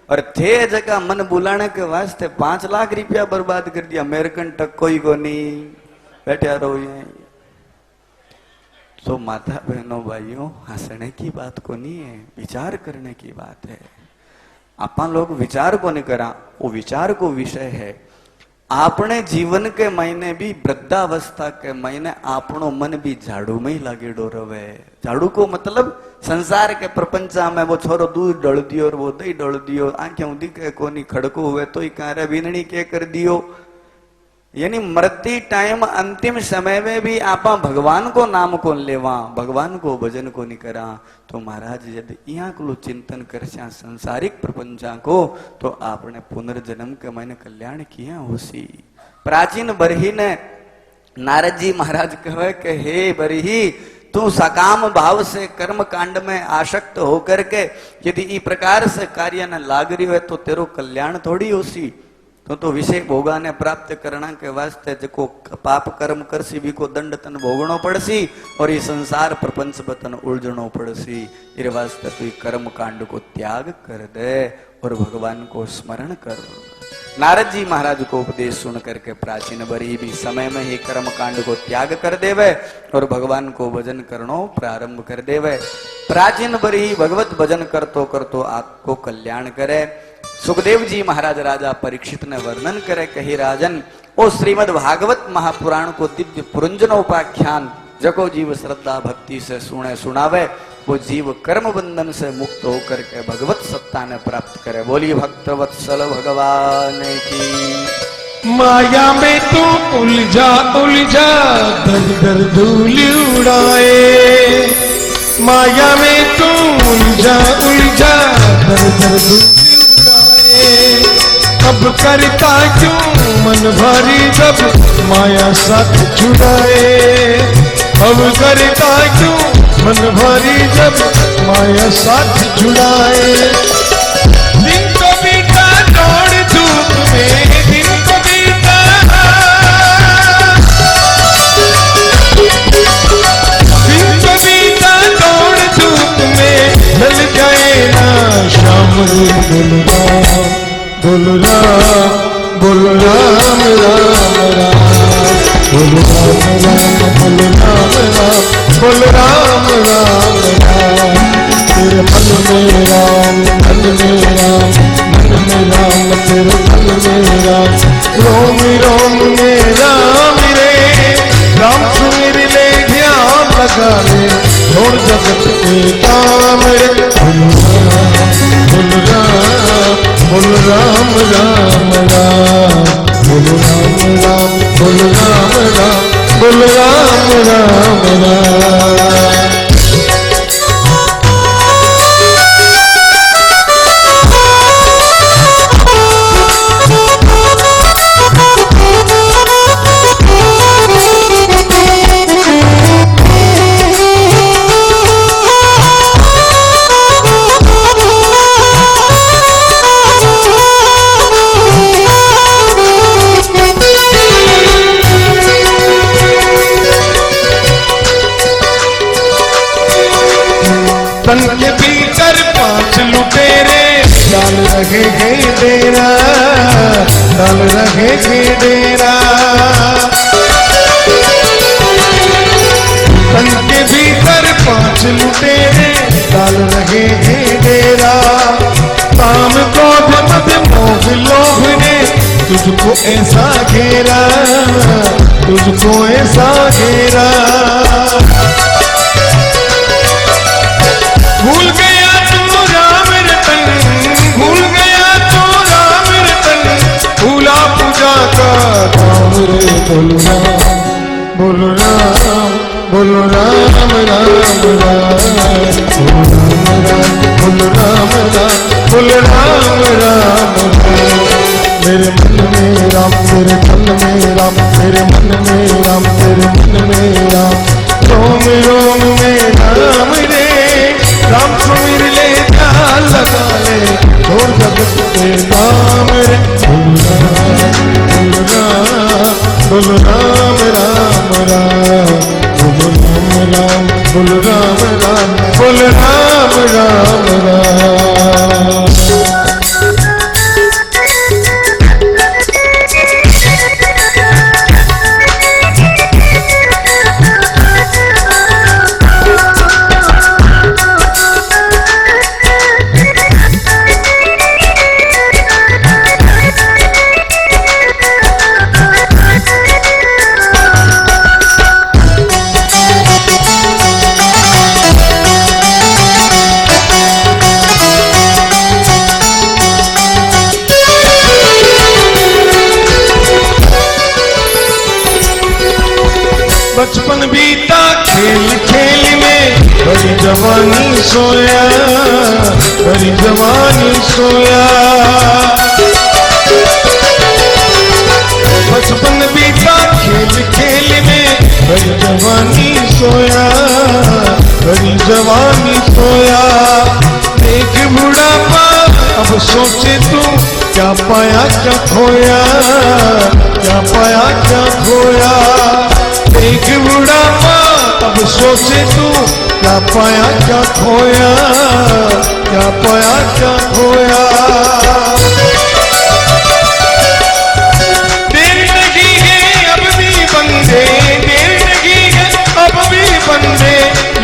और थे जगह मन बुलाने के वास्ते 5 लाख रुपया बर्बाद कर दिया। अमेरिकन टक कोई को नहीं, बैठा रहो ये। तो माता बहनों भाइयों, हंसने की बात को नहीं है, विचार करने की बात है। अपन लोग विचार को नहीं करा, वो विचार को विषय है। आपने जीवन के महीने भी वृद्धावस्था के महीने आपनो मन भी झाड़ू में ही लागेडो रवे। झाड़ू को मतलब संसार के प्रपंचा में वो छोरो दूध डल दियो और वो दही डल दियो, आंखें दिखे कोनी, खड़को हुए तो ही कह बीननी के कर दियो। यानी मृत्यु टाइम अंतिम समय में भी आपा भगवान को नाम को लेवा, भगवान को भजन को नहीं करा। तो महाराज यदि यहाँ को चिंतन कर संसारिक प्रपंचा को, तो आपने पुनर्जन्म के मैंने कल्याण किया होसी। प्राचीन बरही ने नारद जी महाराज कहे कि हे बरही, तू सकाम भाव से कर्म कांड में आसक्त होकर के यदि इस प्रकार से कार्य न लाग रही है तो तेरो कल्याण थोड़ी होसी। तो विषय भोगा ने प्राप्त करना के वास्ते जो पाप कर्म करसी भी को दंड तन भोगनो पड़सी और ये संसार प्रपंच बतन उलझनो पड़सी। इस वास्ते तू कर्म कांड को त्याग कर दे और भगवान को स्मरण कर। नारद जी महाराज को उपदेश सुन करके प्राचीन बरी भी समय में ही कर्म कांड को त्याग कर देवे और भगवान को भजन करनो प्रारंभ कर देवे। प्राचीन बरी भगवत भजन करतो करतो आपको कल्याण करे। सुखदेव जी महाराज राजा परीक्षित ने वर्णन करे, कही राजन ओ श्रीमद् भागवत महापुराण को दिव्य पुरंजनोपाख्यान जको जीव श्रद्धा भक्ति से सुने सुनावे, वो जीव कर्म बंधन से मुक्त होकर के भगवत सत्ता ने प्राप्त करे। बोलिए भक्त वत्सल भगवान की। माया में तू उलझा उलझा दर दर धूल उड़ाए, माया में तू उलझा उलझा दर दर धूल उड़ाए। अब करता क्यों मन भारी जब माया साथ छुड़ाए, अब करता क्यों मन भारी जब माया साथ छुड़ाए। दिन को बीता दौड़ धूप में, दिन को बीता, दिन को बीता दौड़ धूप में, ढल जाए ना शाम बोलो राम बोलो राम राम राम, बोलो राम बोलो राम राम राम। तेरे मन में राम, मन में राम, मन में राम, तेरे मन में राम। रोम रोम में राम रे, राम सुमिर ले ध्यान लगा ले, छोड़ जगत के काम रे। बोलो राम बोलो राम राम राम, बोलो राम राम, बोलो राम राम, बोलो राम राम राम। तन के भीतर 5 लुटेरे, डाल रहे के डेरा, डाल रहे के डेरा। तन के भीतर 5 लुटेरे डाल रहे के डेरा। काम क्रोध मद मोह लोभ ने तुझको ऐसा घेरा, तुझको ऐसा घेरा। भूल गया तू राम रतन, भूल गया तू राम रतन, भूला पूजा का काम रे। बोलो राम, बोलो राम, बोलो राम राम राम, बोलो राम राम, बोलो राम राम राम। मेरे मन में राम, तेरे तन में राम, मेरे मन में राम, तेरे मन में राम। रोम रोम में राम रे, राम सुमिर ले ध्यान लगा ले, छोड़ जगत के काम रे। बोलो राम, बोलो राम राम राम, बोलो राम राम, बोलो राम राम, बोलो राम राम राम। बचपन बीता खेल खेल में, बड़ी जवानी सोया, बड़ी जवानी सोया। बचपन बीता खेल खेल में, बड़ी जवानी सोया, बड़ी जवानी सोया। देख बुढ़ापा अब सोचे तू, क्या पाया क्या खोया, क्या पाया क्या खोया। एक बुढ़ापा अब सोचे तू, क्या पाया क्या खोया, क्या पाया क्या खोया। देर लगी है अब भी बंदे, देर लगी है अब भी बंदे,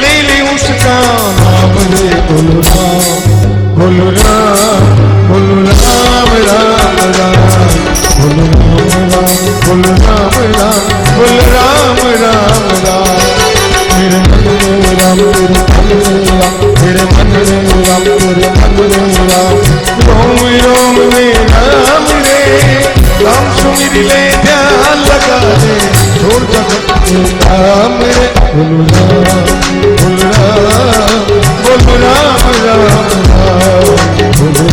ले ले उसका नाम रे। बोलो राम, बोलो राम, बोलो राम राम राम, बोलो राम राम, बोलो राम राम, बोलो राम राम राम। मेरे मन में राम, तेरे मन में राम, तेरे मन में राम, तेरे मन में राम। रोम रोम में राम रे, राम सुमिर ले ध्यान लगा ले, छोड़ जगत के काम रे। बोलो राम, बोलो राम, बोलो राम राम राम, बोलो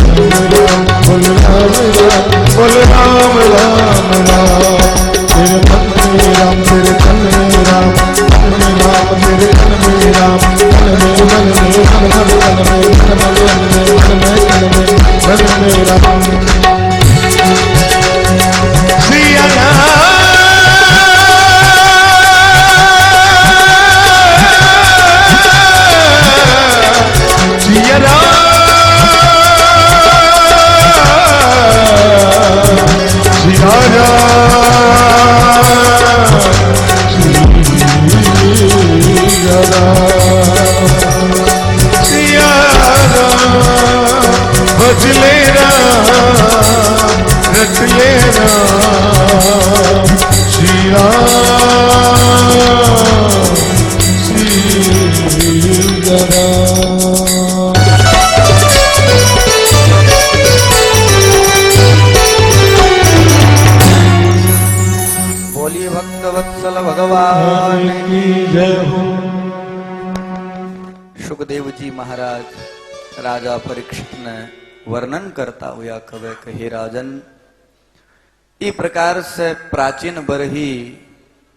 राम, बोलो राम राम, बोलो राम राम राम। तेरे मन में राम, तेरे तन में राम, तन में राम, तेरे तन में राम, तन में मन में, तन में तन में, तन में मन में, तन में तन में, मन में राम। सिया राम, सिया राम, सिया राम, सिया राम, भजले राम, रटले राम। सिया सिया राम। बोलिए भक्तवत्सल भगवान की जय हो। सुखदेव जी महाराज राजा परीक्षित ने वर्णन करता हुआ कवे कहे राजन, इस प्रकार से प्राचीन बरही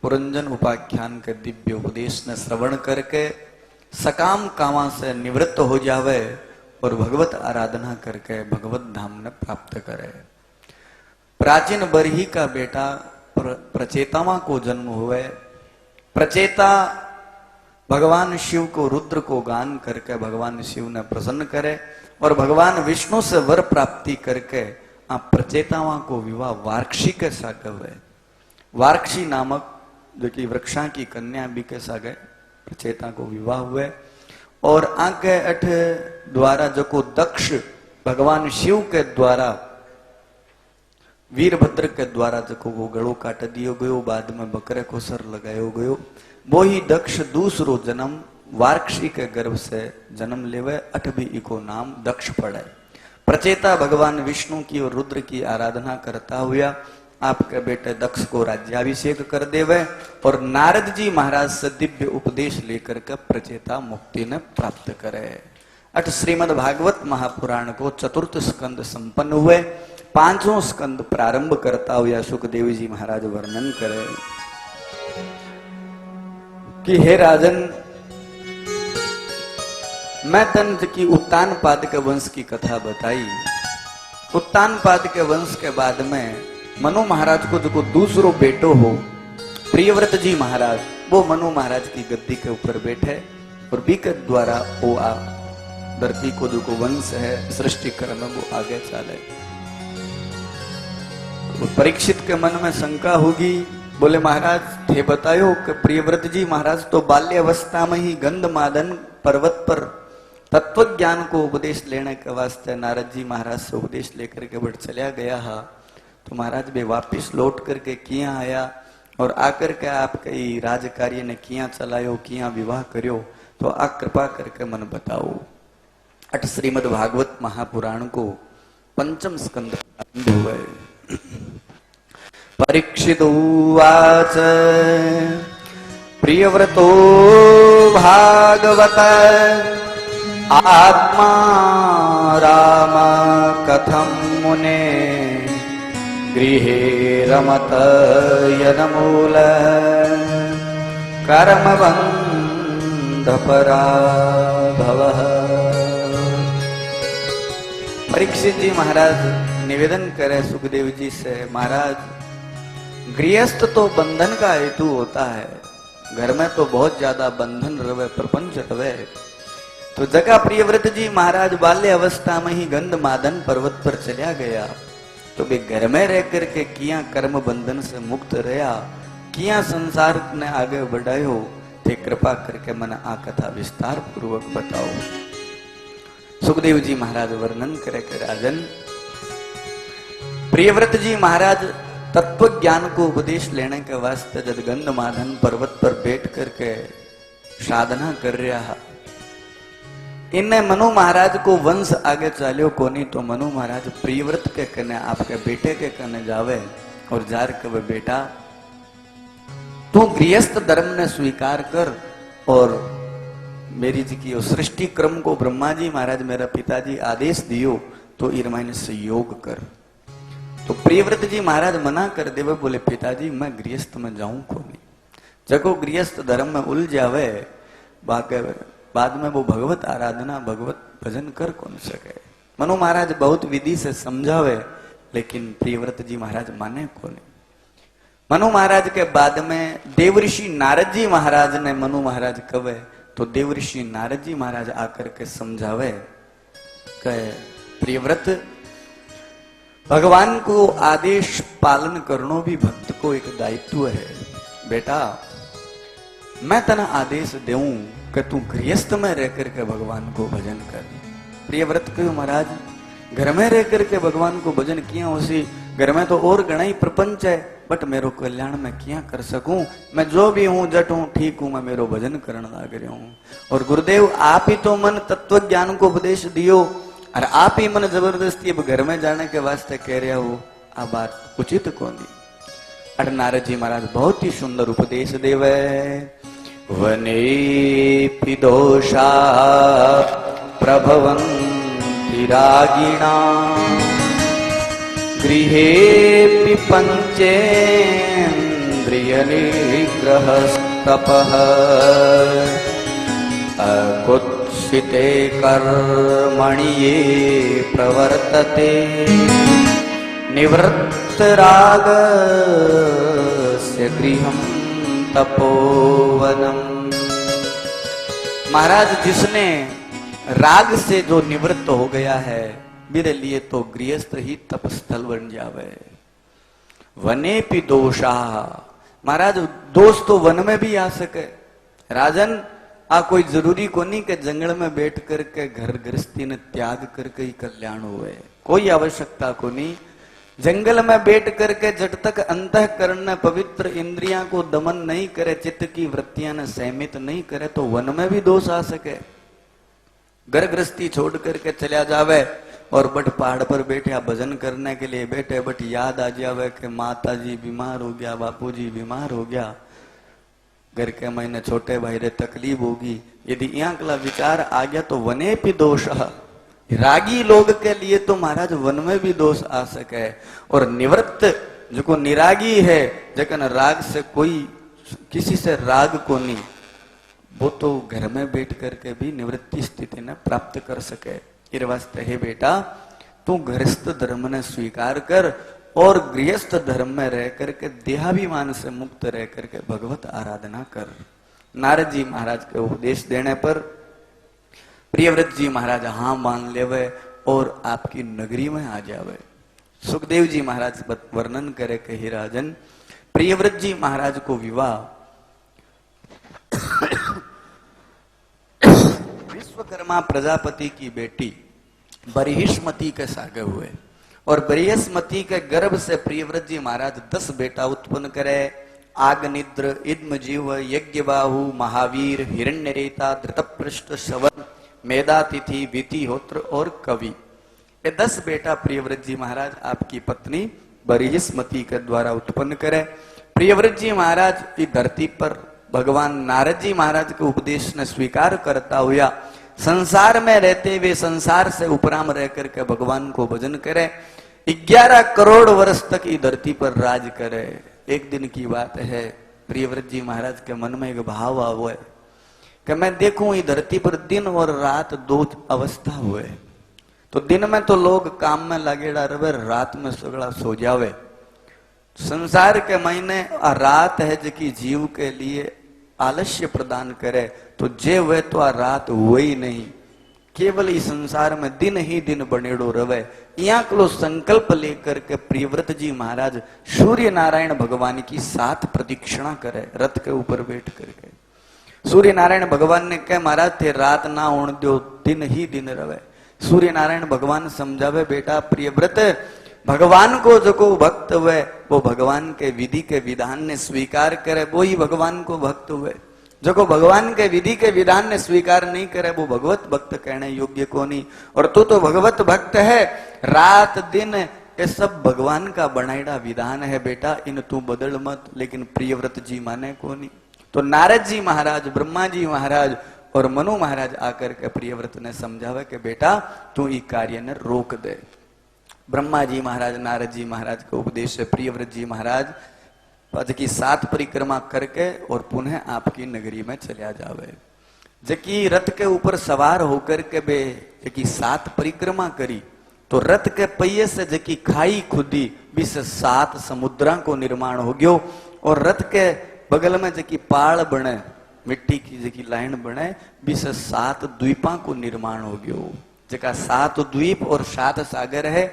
पुरंजन उपाख्यान के दिव्य उपदेश ने श्रवण करके सकाम कामा से निवृत्त हो जावे और भगवत आराधना करके भगवत धाम ने प्राप्त करे। प्राचीन बरही का बेटा प्रचेतामा को जन्म हुए। प्रचेता भगवान शिव को रुद्र को गान करके भगवान शिव ने प्रसन्न करे और भगवान विष्णु से वर प्राप्ति करके आप प्रचेताओं को विवाह वार्क्षी के साथ हुए। वार्क्षी नामक जो कि वृक्षा की कन्या भी के साथ प्रचेता को विवाह हुए और आगे अठ द्वारा जो को दक्ष भगवान शिव के द्वारा वीरभद्र के द्वारा जो को वो गड़ो काट दियो गयो, बाद में बकरे को सर लगायो गयो। वो ही दक्ष दूसरो जन्म वार्क्षी के गर्भ से जन्म लेवे, अठ भी इको नाम दक्ष पड़े। प्रचेता भगवान विष्णु की और रुद्र की आराधना करता हुआ आपके बेटे दक्ष को राज्याभिषेक कर देवे और नारद जी महाराज से दिव्य उपदेश लेकर के प्रचेता मुक्ति ने प्राप्त करे। अठ श्रीमद् भागवत महापुराण को चतुर्थ स्कंद संपन्न हुए। पांचों स्कंद प्रारंभ करता हुआ सुखदेव जी महाराज वर्णन करे कि हे राजन, मैं तन की उत्तानपाद के वंश की कथा बताई। उत्तानपाद के वंश के बाद में मनु महाराज को जो दूसरो बेटो हो प्रियव्रत जी महाराज, वो मनु महाराज की गद्दी के ऊपर बैठे और बी के द्वारा वो धरती को जो वंश है सृष्टि क्रम वो आगे चले। तो परीक्षित के मन में शंका होगी, बोले महाराज थे बतायो कि प्रियव्रत जी महाराज तो बाल्य अवस्था में ही गंधमादन पर्वत पर तत्व ज्ञान को उपदेश लेने के वास्ते नारद जी महाराज से उपदेश लेकर के बढ़ चला गया है। तो महाराज बे वापिस लौट करके किया आया और आकर के आपके राज कार्य ने किया चलायो, किया विवाह करियो, तो आ कृपा करके मन बताओ। अट श्रीमद् भागवत महापुराण को पंचम स्कंद प्रारंभ हुए। परीक्षित उवाच प्रियव्रतो भागवत आत्मा राम कथम मुने गृहे रमत यदमूल कर्मबंध पराभवः। परीक्षित जी महाराज निवेदन करे सुखदेव जी से, महाराज गृहस्थ तो बंधन का हेतु होता है, घर में तो बहुत ज्यादा बंधन रवे, प्रपंच रवे। तो जगह प्रियव्रत जी महाराज बाल्य अवस्था में ही गंधमादन पर्वत पर चला गया, तो वे घर में रह करके किया कर्म बंधन से मुक्त रहा, किया संसार ने आगे बढ़ायो, ते कृपा करके मन आ कथा विस्तार पूर्वक बताओ। सुखदेव जी महाराज वर्णन करे कि राजन, प्रियव्रत जी महाराज तत्व ज्ञान को उपदेश लेने के वास्ते जब गंधमादन पर्वत पर बैठ करके साधना कर रहा, इनने मनु महाराज को वंश आगे चालियो कोनी, तो मनु महाराज प्रियव्रत के कने आपके बेटे के कने जावे और जार के बेटा तू गृहस्थ धर्म ने स्वीकार कर और मेरी जी की सृष्टि क्रम को ब्रह्मा जी महाराज मेरा पिताजी आदेश दियो तो इरमाइन से योग कर। तो प्रियव्रत जी महाराज मना कर देवे, बोले पिताजी मैं गृहस्थ में जाऊं को नहीं। जगो गृहस्थ धर्म में उलझ जावे बाद में वो भगवत आराधना भगवत भजन कर कौन सके। मनु महाराज बहुत विधि से समझावे, लेकिन प्रियव्रत जी महाराज माने को नहीं। मनु महाराज के बाद में देवऋषि नारद जी महाराज ने मनु महाराज कवे, तो देवऋषि नारद जी महाराज आकर के समझावे कि प्रियव्रत भगवान को आदेश पालन करनो भी भक्त को एक दायित्व है। बेटा मैं तना आदेश देऊं कि तू गृहस्थ में रह करके भगवान को भजन कर। प्रियव्रत क्यों महाराज घर में रह करके भगवान को भजन किया, उसी घर में तो और गणा ही प्रपंच है, बट मेरो कल्याण में क्या कर सकूं, मैं जो भी हूं जट हूं ठीक हूं, मैं मेरो भजन करने लग रहा हूं। और गुरुदेव आप ही तो मन तत्व ज्ञान को उपदेश दियो और आप ही मन जबरदस्ती अब घर में जाने के वास्ते कह रहे हो, आ बात उचित कौन। अट नारद जी महाराज बहुत ही सुंदर उपदेश देवे। वने दोषा प्रभवन्ति रागिणा गृहे पंचेन्द्रिय निग्रहस्तपः अकुत्सिते कर्मणि ये प्रवर्तते निवृत्तरागस्य गृहं तपोवनम्। महाराज जिसने राग से जो निवृत्त हो गया है, मेरे लिए तो गृहस्थ ही तपस्थल बन जावे। वने पी दोषा, महाराज दोष तो वन में भी आ सके। राजन आ कोई जरूरी को नहीं कि जंगल में बैठ करके घर गृहस्थी ने त्याग करके ही कल्याण हुए, कोई आवश्यकता को नहीं। जंगल में बैठ करके जब तक अंतःकरण ने पवित्र इंद्रियां को दमन नहीं करे, चित्त की वृत्तियां ने सहमित नहीं करे, तो वन में भी दोष आ सके। घर गृहस्थी छोड़ करके चला जावे और बट पहाड़ पर बैठे भजन करने के लिए बैठे, बट याद आ जावे कि माता जी बीमार हो गया, बापू जी बीमार हो गया, घर के महीने छोटे भाई रे तकलीफ होगी, यदि यहाँ कला विचार आ गया तो वने भी दोष। रागी लोग के लिए तो महाराज वन में भी दोष आ सके। और निवृत्त जो को निरागी है, जखन राग से कोई किसी से राग को नहीं, वो तो घर में बैठ करके भी निवृत्ति स्थिति ने प्राप्त कर सके। इस वास्ते हे बेटा, तू गृहस्थ धर्म ने स्वीकार कर और गृहस्थ धर्म में रह करके देहाभिमान से मुक्त रह करके भगवत आराधना कर। नारद जी महाराज के उपदेश देने पर प्रियव्रत जी महाराज हाँ मान लेवे और आपकी नगरी में आ जावे। सुखदेव जी महाराज वर्णन करे कि हे राजन, प्रियव्रत जी महाराज को विवाह विश्वकर्मा प्रजापति की बेटी बरिहिष्मती के सागे हुए, और बरिहिष्मती के गर्भ से प्रियव्रत जी महाराज 10 बेटा उत्पन्न करे। आगनिद्र, इद्मजीव, यज्ञबाहु, महावीर, हिरण्यरेता, धृतपृष्ठ, शवन, मेधातिथि, वितिहोत्र और कवि। ये 10 बेटा प्रियव्रत जी महाराज आपकी पत्नी बरिहिष्मती के द्वारा उत्पन्न करे। प्रियव्रत जी महाराज की धरती पर भगवान नारद जी महाराज के उपदेश ने स्वीकार करता हुआ संसार में रहते हुए संसार से उपराम रह करके भगवान को भजन करे। 11 करोड़ वर्ष तक इस धरती पर राज करे। एक दिन की बात है, प्रियव्रत जी महाराज के मन में एक भाव आवे कि मैं देखूं इस धरती पर दिन और रात 2 अवस्था हुए। तो दिन में तो लोग काम में लगेड़ा रहे, रात में सगड़ा सो जावे। संसार के महीने रात है जो कि जीव के लिए आलस्य प्रदान करे, तो जे वे तो आ रात हुए ही नहीं, केवल इस संसार में दिन ही दिन बनेड़ो रवे। यहाँ को संकल्प लेकर के प्रियव्रत जी महाराज सूर्य नारायण भगवान की 7 प्रदक्षिणा करे रथ के ऊपर बैठ करके। सूर्य नारायण भगवान ने कहा महाराज थे रात ना होने दो, दिन ही दिन रवे। सूर्य नारायण भगवान समझावे बेटा प्रियव्रत, भगवान को जो को भक्त हुए वो भगवान के विधि के विधान ने स्वीकार करे, वो ही भगवान को भक्त हुए। जो को भगवान के विधि के विधान ने स्वीकार नहीं करे वो भगवत भक्त कहने योग्य को नहीं। और तू तो भगवत भक्त है, रात दिन ये सब भगवान का बनाईड़ा विधान है बेटा, इन तू बदल मत। लेकिन प्रियव्रत जी माने को नहीं। तो नारद जी महाराज, ब्रह्मा जी महाराज और मनु महाराज आकर के प्रियव्रत ने समझावे कि बेटा तू ये कार्य ने रोक दे। ब्रह्मा जी महाराज नारद जी महाराज के उपदेश से प्रियव्रत जी महाराज पद की 7 परिक्रमा करके और पुनः आपकी नगरी में चलिया जावे। जबकि रथ के ऊपर सवार होकर के बे जबकि 7 परिक्रमा करी, तो रथ के पहिए से जबकि खाई खुदी भी से 7 समुद्रा को निर्माण हो गयो। और रथ के बगल में जबकि पाड़ बने, मिट्टी की जबकि लाइन बने, भी से 7 द्वीपा को निर्माण हो गयो। जका 7 द्वीप और 7 सागर है।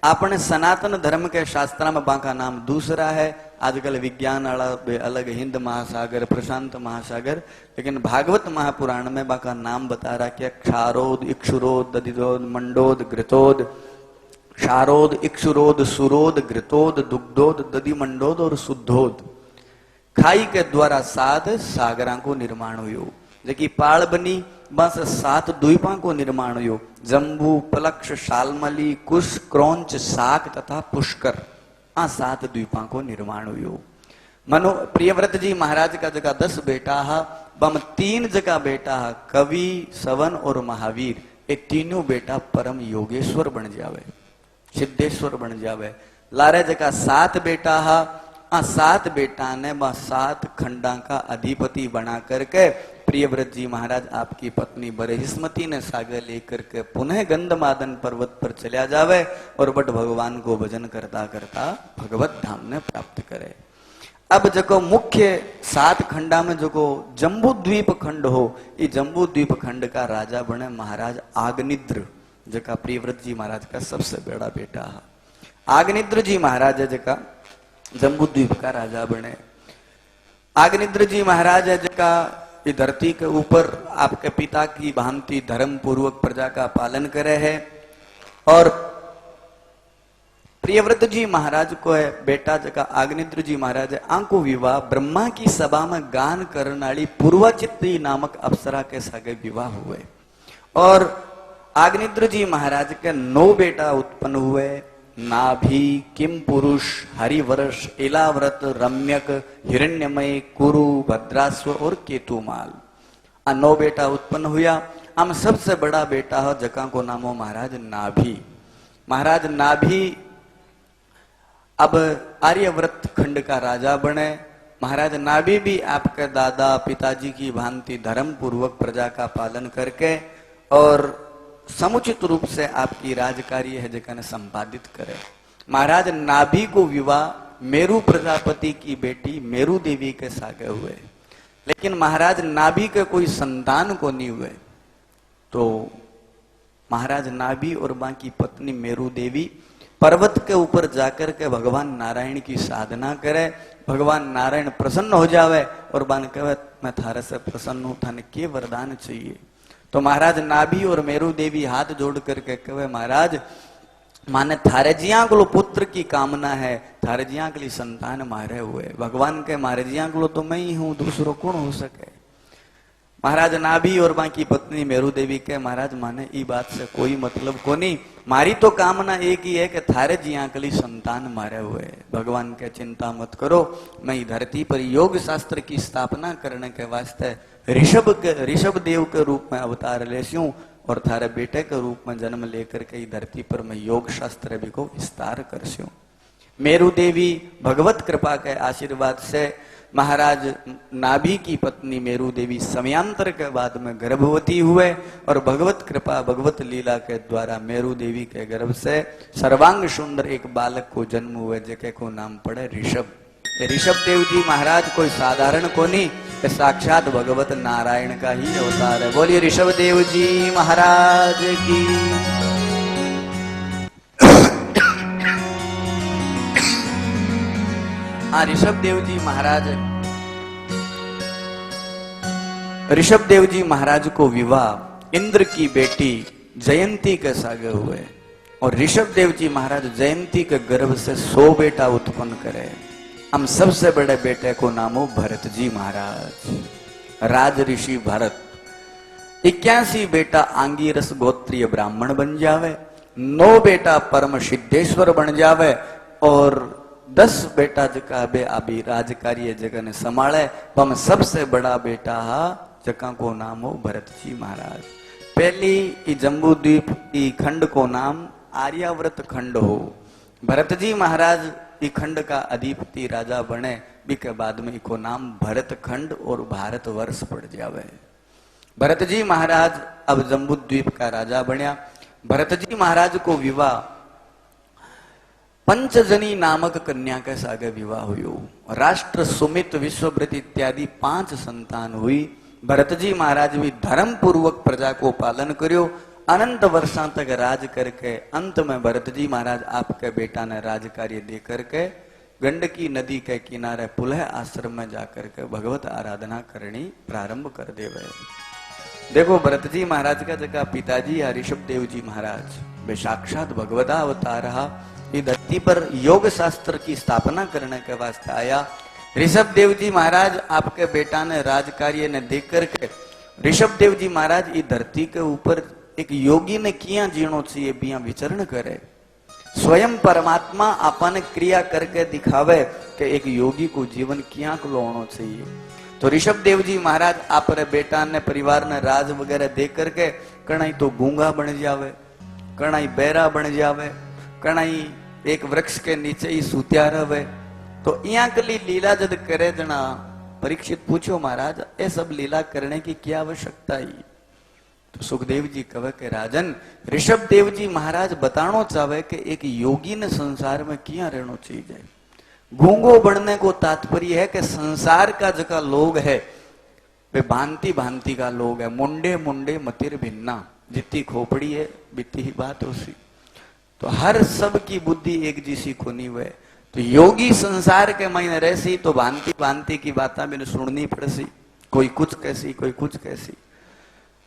अपने सनातन धर्म के शास्त्र में बाका नाम दूसरा है। आजकल विज्ञान वाला अलग, हिंद महासागर, प्रशांत महासागर, लेकिन भागवत महापुराण में बाका नाम बता रहा क्या क्षारोद, इक्षुरोद, दधिरोद, मंडोद, घृतोद, क्षारोद, इक्षुरोद, सुरोद, घृतोद, दुग्धोद, दधि मंडोद और शुद्धोद। खाई के द्वारा 7 सागरा को निर्माण हुयो। जबकि पाड़ बनी बस 7 द्वीपा को निर्माण हुयो। जम्बू, पलक्ष, शालमली, कुश, क्रौंच, शाक तथा पुष्कर, आ 7 द्वीपा को निर्माण हुयो। मनो प्रियव्रत जी महाराज का जगह 10 बेटा हा, बम 3 जगह बेटा हा, कवि, सवन और महावीर। ये तीनों बेटा परम योगेश्वर बन जावे, सिद्धेश्वर बन जावे। लारे जगह 7 बेटा हा, 7 बेटा ने 7 खंडा का अधिपति बना करके प्रियव्रत जी महाराज आपकी पत्नी बरिहिष्मती ने सागर लेकर के पुनः गंधमादन पर्वत पर चला जावे और बट भगवान को भजन करता करता भगवत धाम ने प्राप्त करे। अब जको मुख्य 7 खंडा में जको जम्बू द्वीप खंड हो, ये जम्बू द्वीप खंड का राजा बने महाराज आग्निद्र, जका प्रियव्रत जी महाराज का सबसे बड़ा बेटा है। आग्निद्र जी महाराज है जका जम्बू द्वीप का राजा बने। आग्निद्र जी महाराज है जका ये धरती के ऊपर आपके पिता की भांति धर्म पूर्वक प्रजा का पालन करे है। और प्रियव्रत जी महाराज को है बेटा जका आग्निद्र जी महाराज है, आंको विवाह ब्रह्मा की सभा में गान करने वाली पूर्वाचित्री नामक अप्सरा के सागे विवाह हुए। और आग्निद्र जी महाराज के 9 बेटा उत्पन्न हुए। नाभि, किम पुरुष, हरिवर्ष, इलाव्रत, रम्यक, हिरण्यमय, कुरु, भद्रास्व और केतुमाल, 9 बेटा उत्पन्न हुआ। हम सबसे बड़ा बेटा हो जका को नाम हो महाराज नाभि। महाराज नाभि अब आर्यव्रत खंड का राजा बने। महाराज नाभि भी आपके दादा पिताजी की भांति धर्म पूर्वक प्रजा का पालन करके और समुचित रूप से आपकी राजकार्य है जगह ने संपादित करे। महाराज नाभि को विवाह मेरु प्रजापति की बेटी मेरु देवी के सागे हुए, लेकिन महाराज नाभि के कोई संतान को नहीं हुए। तो महाराज नाभि और बाकी पत्नी मेरु देवी पर्वत के ऊपर जाकर के भगवान नारायण की साधना करे, भगवान नारायण प्रसन्न हो जावे और बान कहे मैं थारे से प्रसन्न हूं, थाने के वरदान चाहिए। तो महाराज नाभि और मेरु देवी हाथ जोड़ करके कहे महाराज माने थारे जिया को पुत्र की कामना है, थारे जिया के लिए संतान मारे हुए। भगवान के मारे जिया को तो मैं ही हूं, दूसरो कौन हो सके। महाराज नाभि और बाकी पत्नी मेरु देवी के महाराज माने ई बात से कोई मतलब को नहीं, मारी तो कामना एक ही है कि थारे जिया के लिए संतान मारे हुए। भगवान के चिंता मत करो, मैं धरती पर योग शास्त्र की स्थापना करने के वास्ते ऋषभ देव के रूप में अवतार लेस्यूं और थारे बेटे के रूप में जन्म लेकर के धरती पर मैं योग शास्त्र भी को विस्तार करस्यूं। मेरु देवी भगवत कृपा के आशीर्वाद से महाराज नाभि की पत्नी मेरु देवी समयांतर के बाद में गर्भवती हुए और भगवत कृपा भगवत लीला के द्वारा मेरु देवी के गर्भ से सर्वांग सुंदर एक बालक को जन्म हुए, जेके को नाम पड़े ऋषभ। ऋषभ देव जी महाराज कोई साधारण को नहीं, साक्षात भगवत नारायण का ही अवतार है। बोलिए ऋषभ देव जी महाराज की। हाँ, ऋषभ देव जी महाराज को विवाह इंद्र की बेटी जयंती के सागे हुए और ऋषभ देव जी महाराज जयंती के गर्भ से 100 बेटा उत्पन्न करे। हम सबसे बड़े बेटे को नाम हो भरत जी महाराज, राज ऋषि भरत। 81 बेटा आंगीरस गोत्रीय ब्राह्मण बन जावे, 9 बेटा परम सिद्धेश्वर बन जावे और 10 बेटा जका बे अभी राजकार्य जगह ने संभाले। हम सबसे बड़ा बेटा हा जका को नाम हो भरत जी महाराज। पहली जम्बू द्वीप की खंड को नाम आर्याव्रत खंड हो। भरत जी महाराज ई खंड का अधिपति राजा बने, भी के बाद में इको नाम भरत खंड और भारत वर्ष पड़ जावे। भरत जी महाराज अब जम्बू द्वीप का राजा बन्या। भरत जी महाराज को विवाह पंचजनी नामक कन्या के सागे विवाह हुयो। राष्ट्र सुमित विश्वव्रत इत्यादि 5 संतान हुई। भरत जी महाराज भी धर्म पूर्वक प्रजा को पालन करियो, अनंत वर्षों तक राज करके अंत में भरत जी महाराज आपके बेटा ने राज कार्य दे करके गंडकी नदी के किनारे पुलह आश्रम में जाकर के भगवत आराधना करनी प्रारंभ कर देवे। देखो भरत जी महाराज का जगह पिताजी या ऋषभ देव जी महाराज वे साक्षात भगवता अवतार रहा। इस धरती पर योग शास्त्र की स्थापना करने के वास्ते आया। ऋषभ देव जी महाराज आपके बेटा ने राज कार्य ने देख करके ऋषभ देव जी महाराज इस धरती के ऊपर एक योगी ने किया जीणो चाहिए बिया विचरण करे। स्वयं परमात्मा आपने क्रिया करके दिखावे कि एक योगी को जीवन किया होना चाहिए। तो ऋषभ देव जी महाराज आपरे बेटा ने परिवार ने राज वगैरह देख करके कणाई तो गूंगा बन जावे, कणाई बैरा बन जावे, कणाई एक वृक्ष के नीचे ही सूत्या रहे। तो यहाँ कली लीला जद करे जना परीक्षित पूछो महाराज ये सब लीला करने की क्या आवश्यकता है। तो सुखदेव जी कहे कि राजन ऋषभ देव जी महाराज बतानो चाहे कि एक योगी ने संसार में किया रहना चाहिए। गूंगो बनने को तात्पर्य है कि संसार का जका लोग है वे भांति भांति का लोग है। मुंडे मुंडे मतिर भिन्ना, जितनी खोपड़ी है बित्ती ही बात उसी। तो हर सब की बुद्धि एक जैसी को नहीं हुए। तो योगी संसार के मायने रहसी तो भांति भांति की बातें मैंने सुननी पड़सी, कोई कुछ कैसी कोई कुछ कैसी,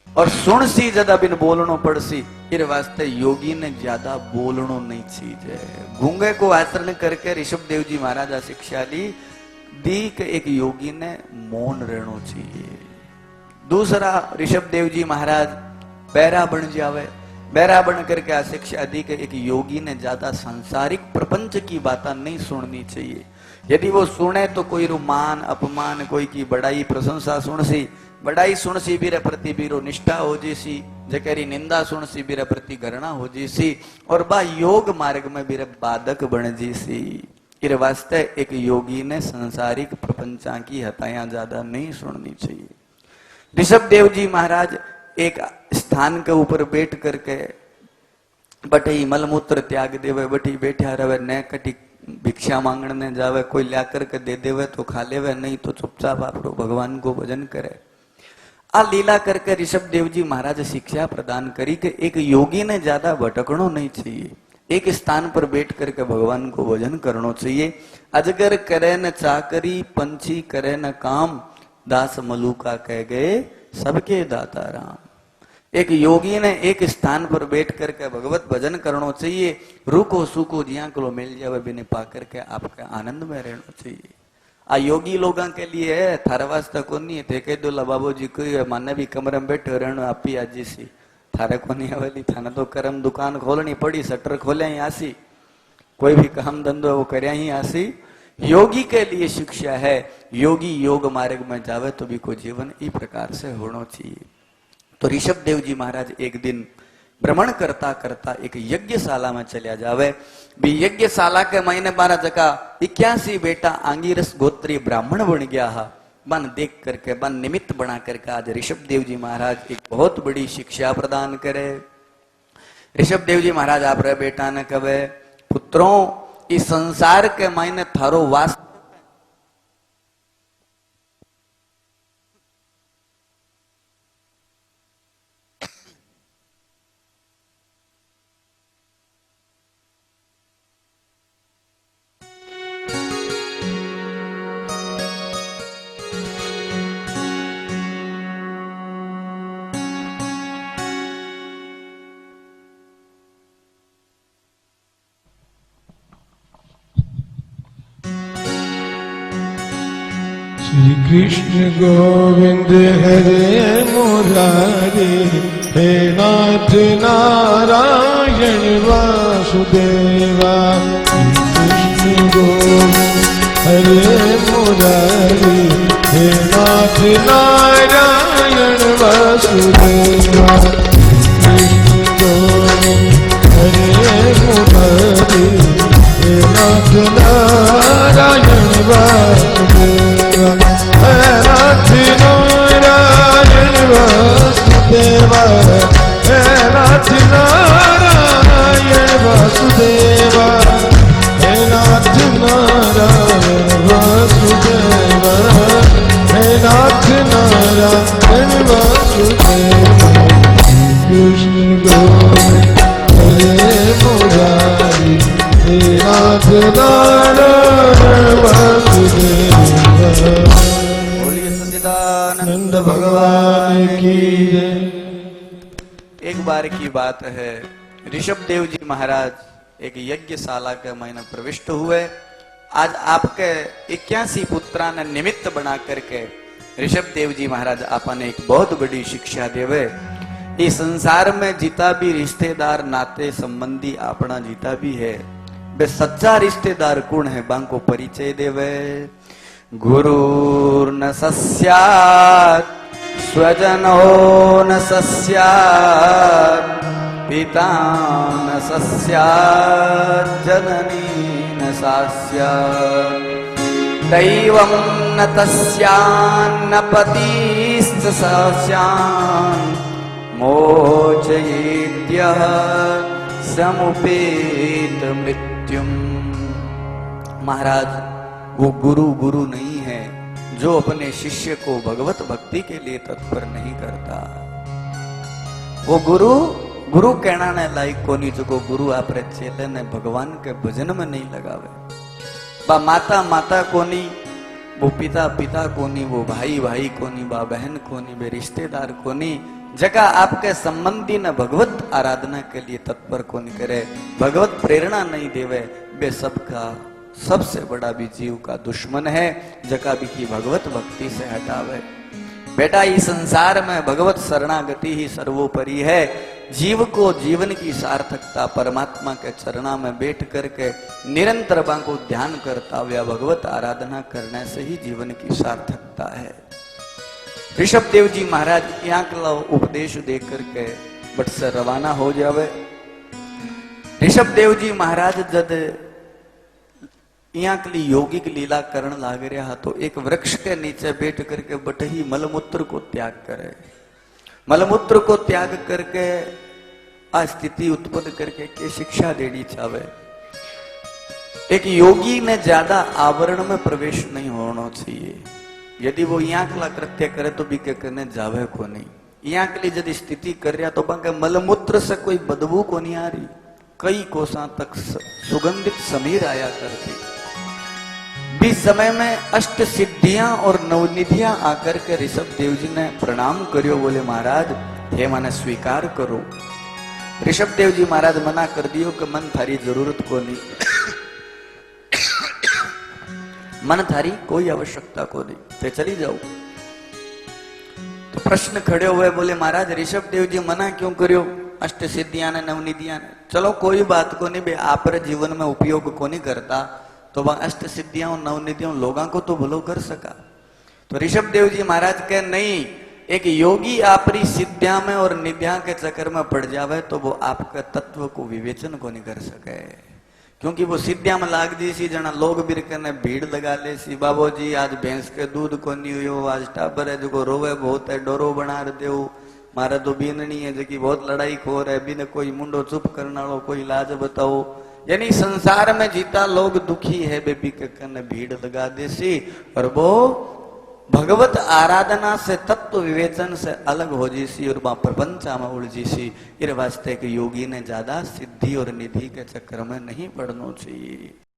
और सुन सी ज्यादा बिन बोलनो पड़सी। इस वास्ते योगी ने ज्यादा बोलनो नहीं चाहिए। गूंगे को आचरण करके ऋषभ देव जी महाराज शिक्षा ली दी कि एक योगी ने मौन रहना चाहिए। दूसरा, ऋषभ देव जी महाराज बैरा बन जावे, बैरा बन करके आ शिक्षा दी कि एक योगी ने ज्यादा सांसारिक प्रपंच की बातें नहीं सुननी चाहिए। यदि वो सुने तो कोई रू मान अपमान, कोई की बड़ाई प्रशंसा सुन सी, बड़ाई सुन सी बीरे प्रति बीरो निष्ठा हो जीसी, जकेरी निंदा सुन सी बीरे प्रति घृणा हो जीसी, और बा योग मार्ग में बीरे बाधक बन जीसी। इस वास्ते एक योगी ने सांसारिक प्रपंचा की हतायां ज्यादा नहीं सुननी चाहिए। ऋषभ देव जी महाराज एक स्थान के ऊपर बैठ करके बटी मलमूत्र त्याग देवे, बटी बैठा रहे, न कटी भिक्षा मांगने जावे, कोई ला करके दे देवे तो खा लेवे, नहीं तो चुपचाप आप भगवान को भजन करे। आ लीला करके ऋषभ देव जी महाराज शिक्षा प्रदान करी कि एक योगी ने ज्यादा भटकनो नहीं चाहिए, एक स्थान पर बैठ करके भगवान को भजन करना चाहिए। अजगर करे न चाकरी, पंछी करे न काम, दास मलूका कह गए सबके दाता राम। एक योगी ने एक स्थान पर बैठ करके भगवत भजन करना चाहिए। रुको सुको जिया को मिल जावे बिने पा करके आपके आनंद में रहना चाहिए। आ योगी लोगों के लिए है, थारे वास्ते को नहीं है। थे कह दो बाबू जी को माने भी कमरे में बैठे रहना आपी आज सी, थारे को नहीं आवेली, थाने तो करम दुकान खोलनी पड़ी, शटर खोले ही आसी, कोई भी काम धंधो वो करया ही आसी। योगी के लिए शिक्षा है, योगी योग मार्ग में जावे तो भी कोई जीवन इस प्रकार से होना चाहिए। तो ऋषभ देव जी महाराज एक दिन भ्रमण करता करता एक यज्ञशाला में चलिया जावे। भी यज्ञशाला के महीने 12 जगह 81 बेटा आंगिरस गोत्री ब्राह्मण बन गया है। बन देख करके, बन निमित्त बना करके आज ऋषभ देव जी महाराज एक बहुत बड़ी शिक्षा प्रदान करे। ऋषभ देव जी महाराज आप रे बेटा ने कहे, पुत्रों इस संसार के मायने थारो वास श्री कृष्ण गोविंद हरे मुरारी, हे नाथ नारायण वासुदेवा। श्री कृष्ण गोविंद हरे मुरारी, हे नाथ नारायण वासुदेवा। कृष्ण गोविंद हरे मुरारी, हे नाथ नारायण वासुदेवा। नाथ नारायण वासुदेवा, हे नाथ नारायण वासुदेवा, हे नाथ नारायण वासुदेवा, हे नाथ नारायण वासुदेवा। कृष्ण गोविंद हरे मुरारी, हे नाथ नारायण वासुदेवा। नंद भगवान की जय। एक बार की बात है, ऋषभ देव जी महाराज एक यज्ञशाला के महीने प्रविष्ट हुए। आज आपके 81 पुत्रा ने निमित्त बना करके ऋषभ देव जी महाराज आपने एक बहुत बड़ी शिक्षा देवे। इस संसार में जितना भी रिश्तेदार नाते संबंधी अपना जितना भी है, वे सच्चा रिश्तेदार कौन है बांको परिचय देवे। गुरुर्न सस्यात् स्वजनो न सस्यात्, पिता न सस्यात् जननी न सास्यात्, दैवं न तस्यान्न पतिश्च सस्यान्, मोचयेद्यः समुपेत मृत्युम्। महाराज वो गुरु गुरु नहीं है जो अपने शिष्य को भगवत भक्ति के लिए तत्पर नहीं करता। वो गुरु गुरु कहना ने लायक कोनी जो गुरु आपरे चेले ने भगवान के भजन में नहीं लगावे। बा माता माता कोनी, वो पिता पिता कोनी, वो भाई भाई कोनी, बा बहन कोनी, वे रिश्तेदार कोनी, जगह आपके संबंधी न भगवत आराधना के लिए तत्पर कोनी करे, भगवत प्रेरणा नहीं देवे, वे सबका सबसे बड़ा भी जीव का दुश्मन है, जगह भी की भगवत भक्ति से हटावे। बेटा इस संसार में भगवत शरणागति ही सर्वोपरि है। जीव को जीवन की सार्थकता परमात्मा के चरणा में बैठ करके निरंतर को ध्यान करता हुआ भगवत आराधना करने से ही जीवन की सार्थकता है। ऋषभ देव जी महाराज यहाँ का उपदेश दे करके बट से रवाना हो जावे। ऋषभ देव जी महाराज जब यहाँ के लिए यौगिक लीला करण लाग रहा तो एक वृक्ष के नीचे बैठ करके बट ही मलमूत्र को त्याग करे। मलमूत्र को त्याग करके आ स्थिति उत्पन्न करके के शिक्षा देनी चाहे। एक योगी ने ज्यादा आवरण में प्रवेश नहीं होना चाहिए। यदि वो यहाँ के कृत्य करे तो भी करने जावे को नहीं। यहाँ के लिए यदि स्थिति कर रहा तो बाकी मलमूत्र से कोई बदबू को नहीं आ रही, कई कोसा तक सुगंधित समीर आया करती। बीच समय में अष्ट सिद्धियां और नवनिधियां आकर के ऋषभ देव जी ने प्रणाम करियो, बोले महाराज हे माने स्वीकार करो। ऋषभ देव जी महाराज मना कर दियो कि मन थारी जरूरत को नहीं, मन थारी कोई आवश्यकता को नहीं, ते चली जाओ। तो प्रश्न खड़े हुए, बोले महाराज ऋषभ देव जी मना क्यों करियो, अष्ट सिद्धियां ने नवनिधियां ने, चलो कोई बात को नहीं बे, आप जीवन में उपयोग को नहीं करता तो वह अष्ट सिद्धियां और नवनिधियों लोगों को तो भलो कर सका। तो ऋषभ देव जी महाराज कहे नहीं, एक योगी आपरी सिद्धियां में और निधियां के चक्कर में पड़ जावे तो वो आपके तत्व को विवेचन को नहीं कर सके, क्योंकि वो सिद्धियां में लाग दी सी जना लोग भी करने भीड़ लगा ले सी, बाबू जी आज भैंस के दूध को नहीं हुयो, आज टाबर है जो रोवे बहुत है डोरो बना दो, मारा तो बीननी है जो बहुत लड़ाई खोर है, बिन कोई मुंडो चुप करना लो, कोई लाज बताओ। यानी संसार में जीता लोग दुखी है बेबी के कने भीड़ लगा देसी, और वो भगवत आराधना से तत्व विवेचन से अलग हो जीसी और वहां प्रपंचा में उलझी सी। इस वास्ते के योगी ने ज्यादा सिद्धि और निधि के चक्कर में नहीं पड़ना चाहिए।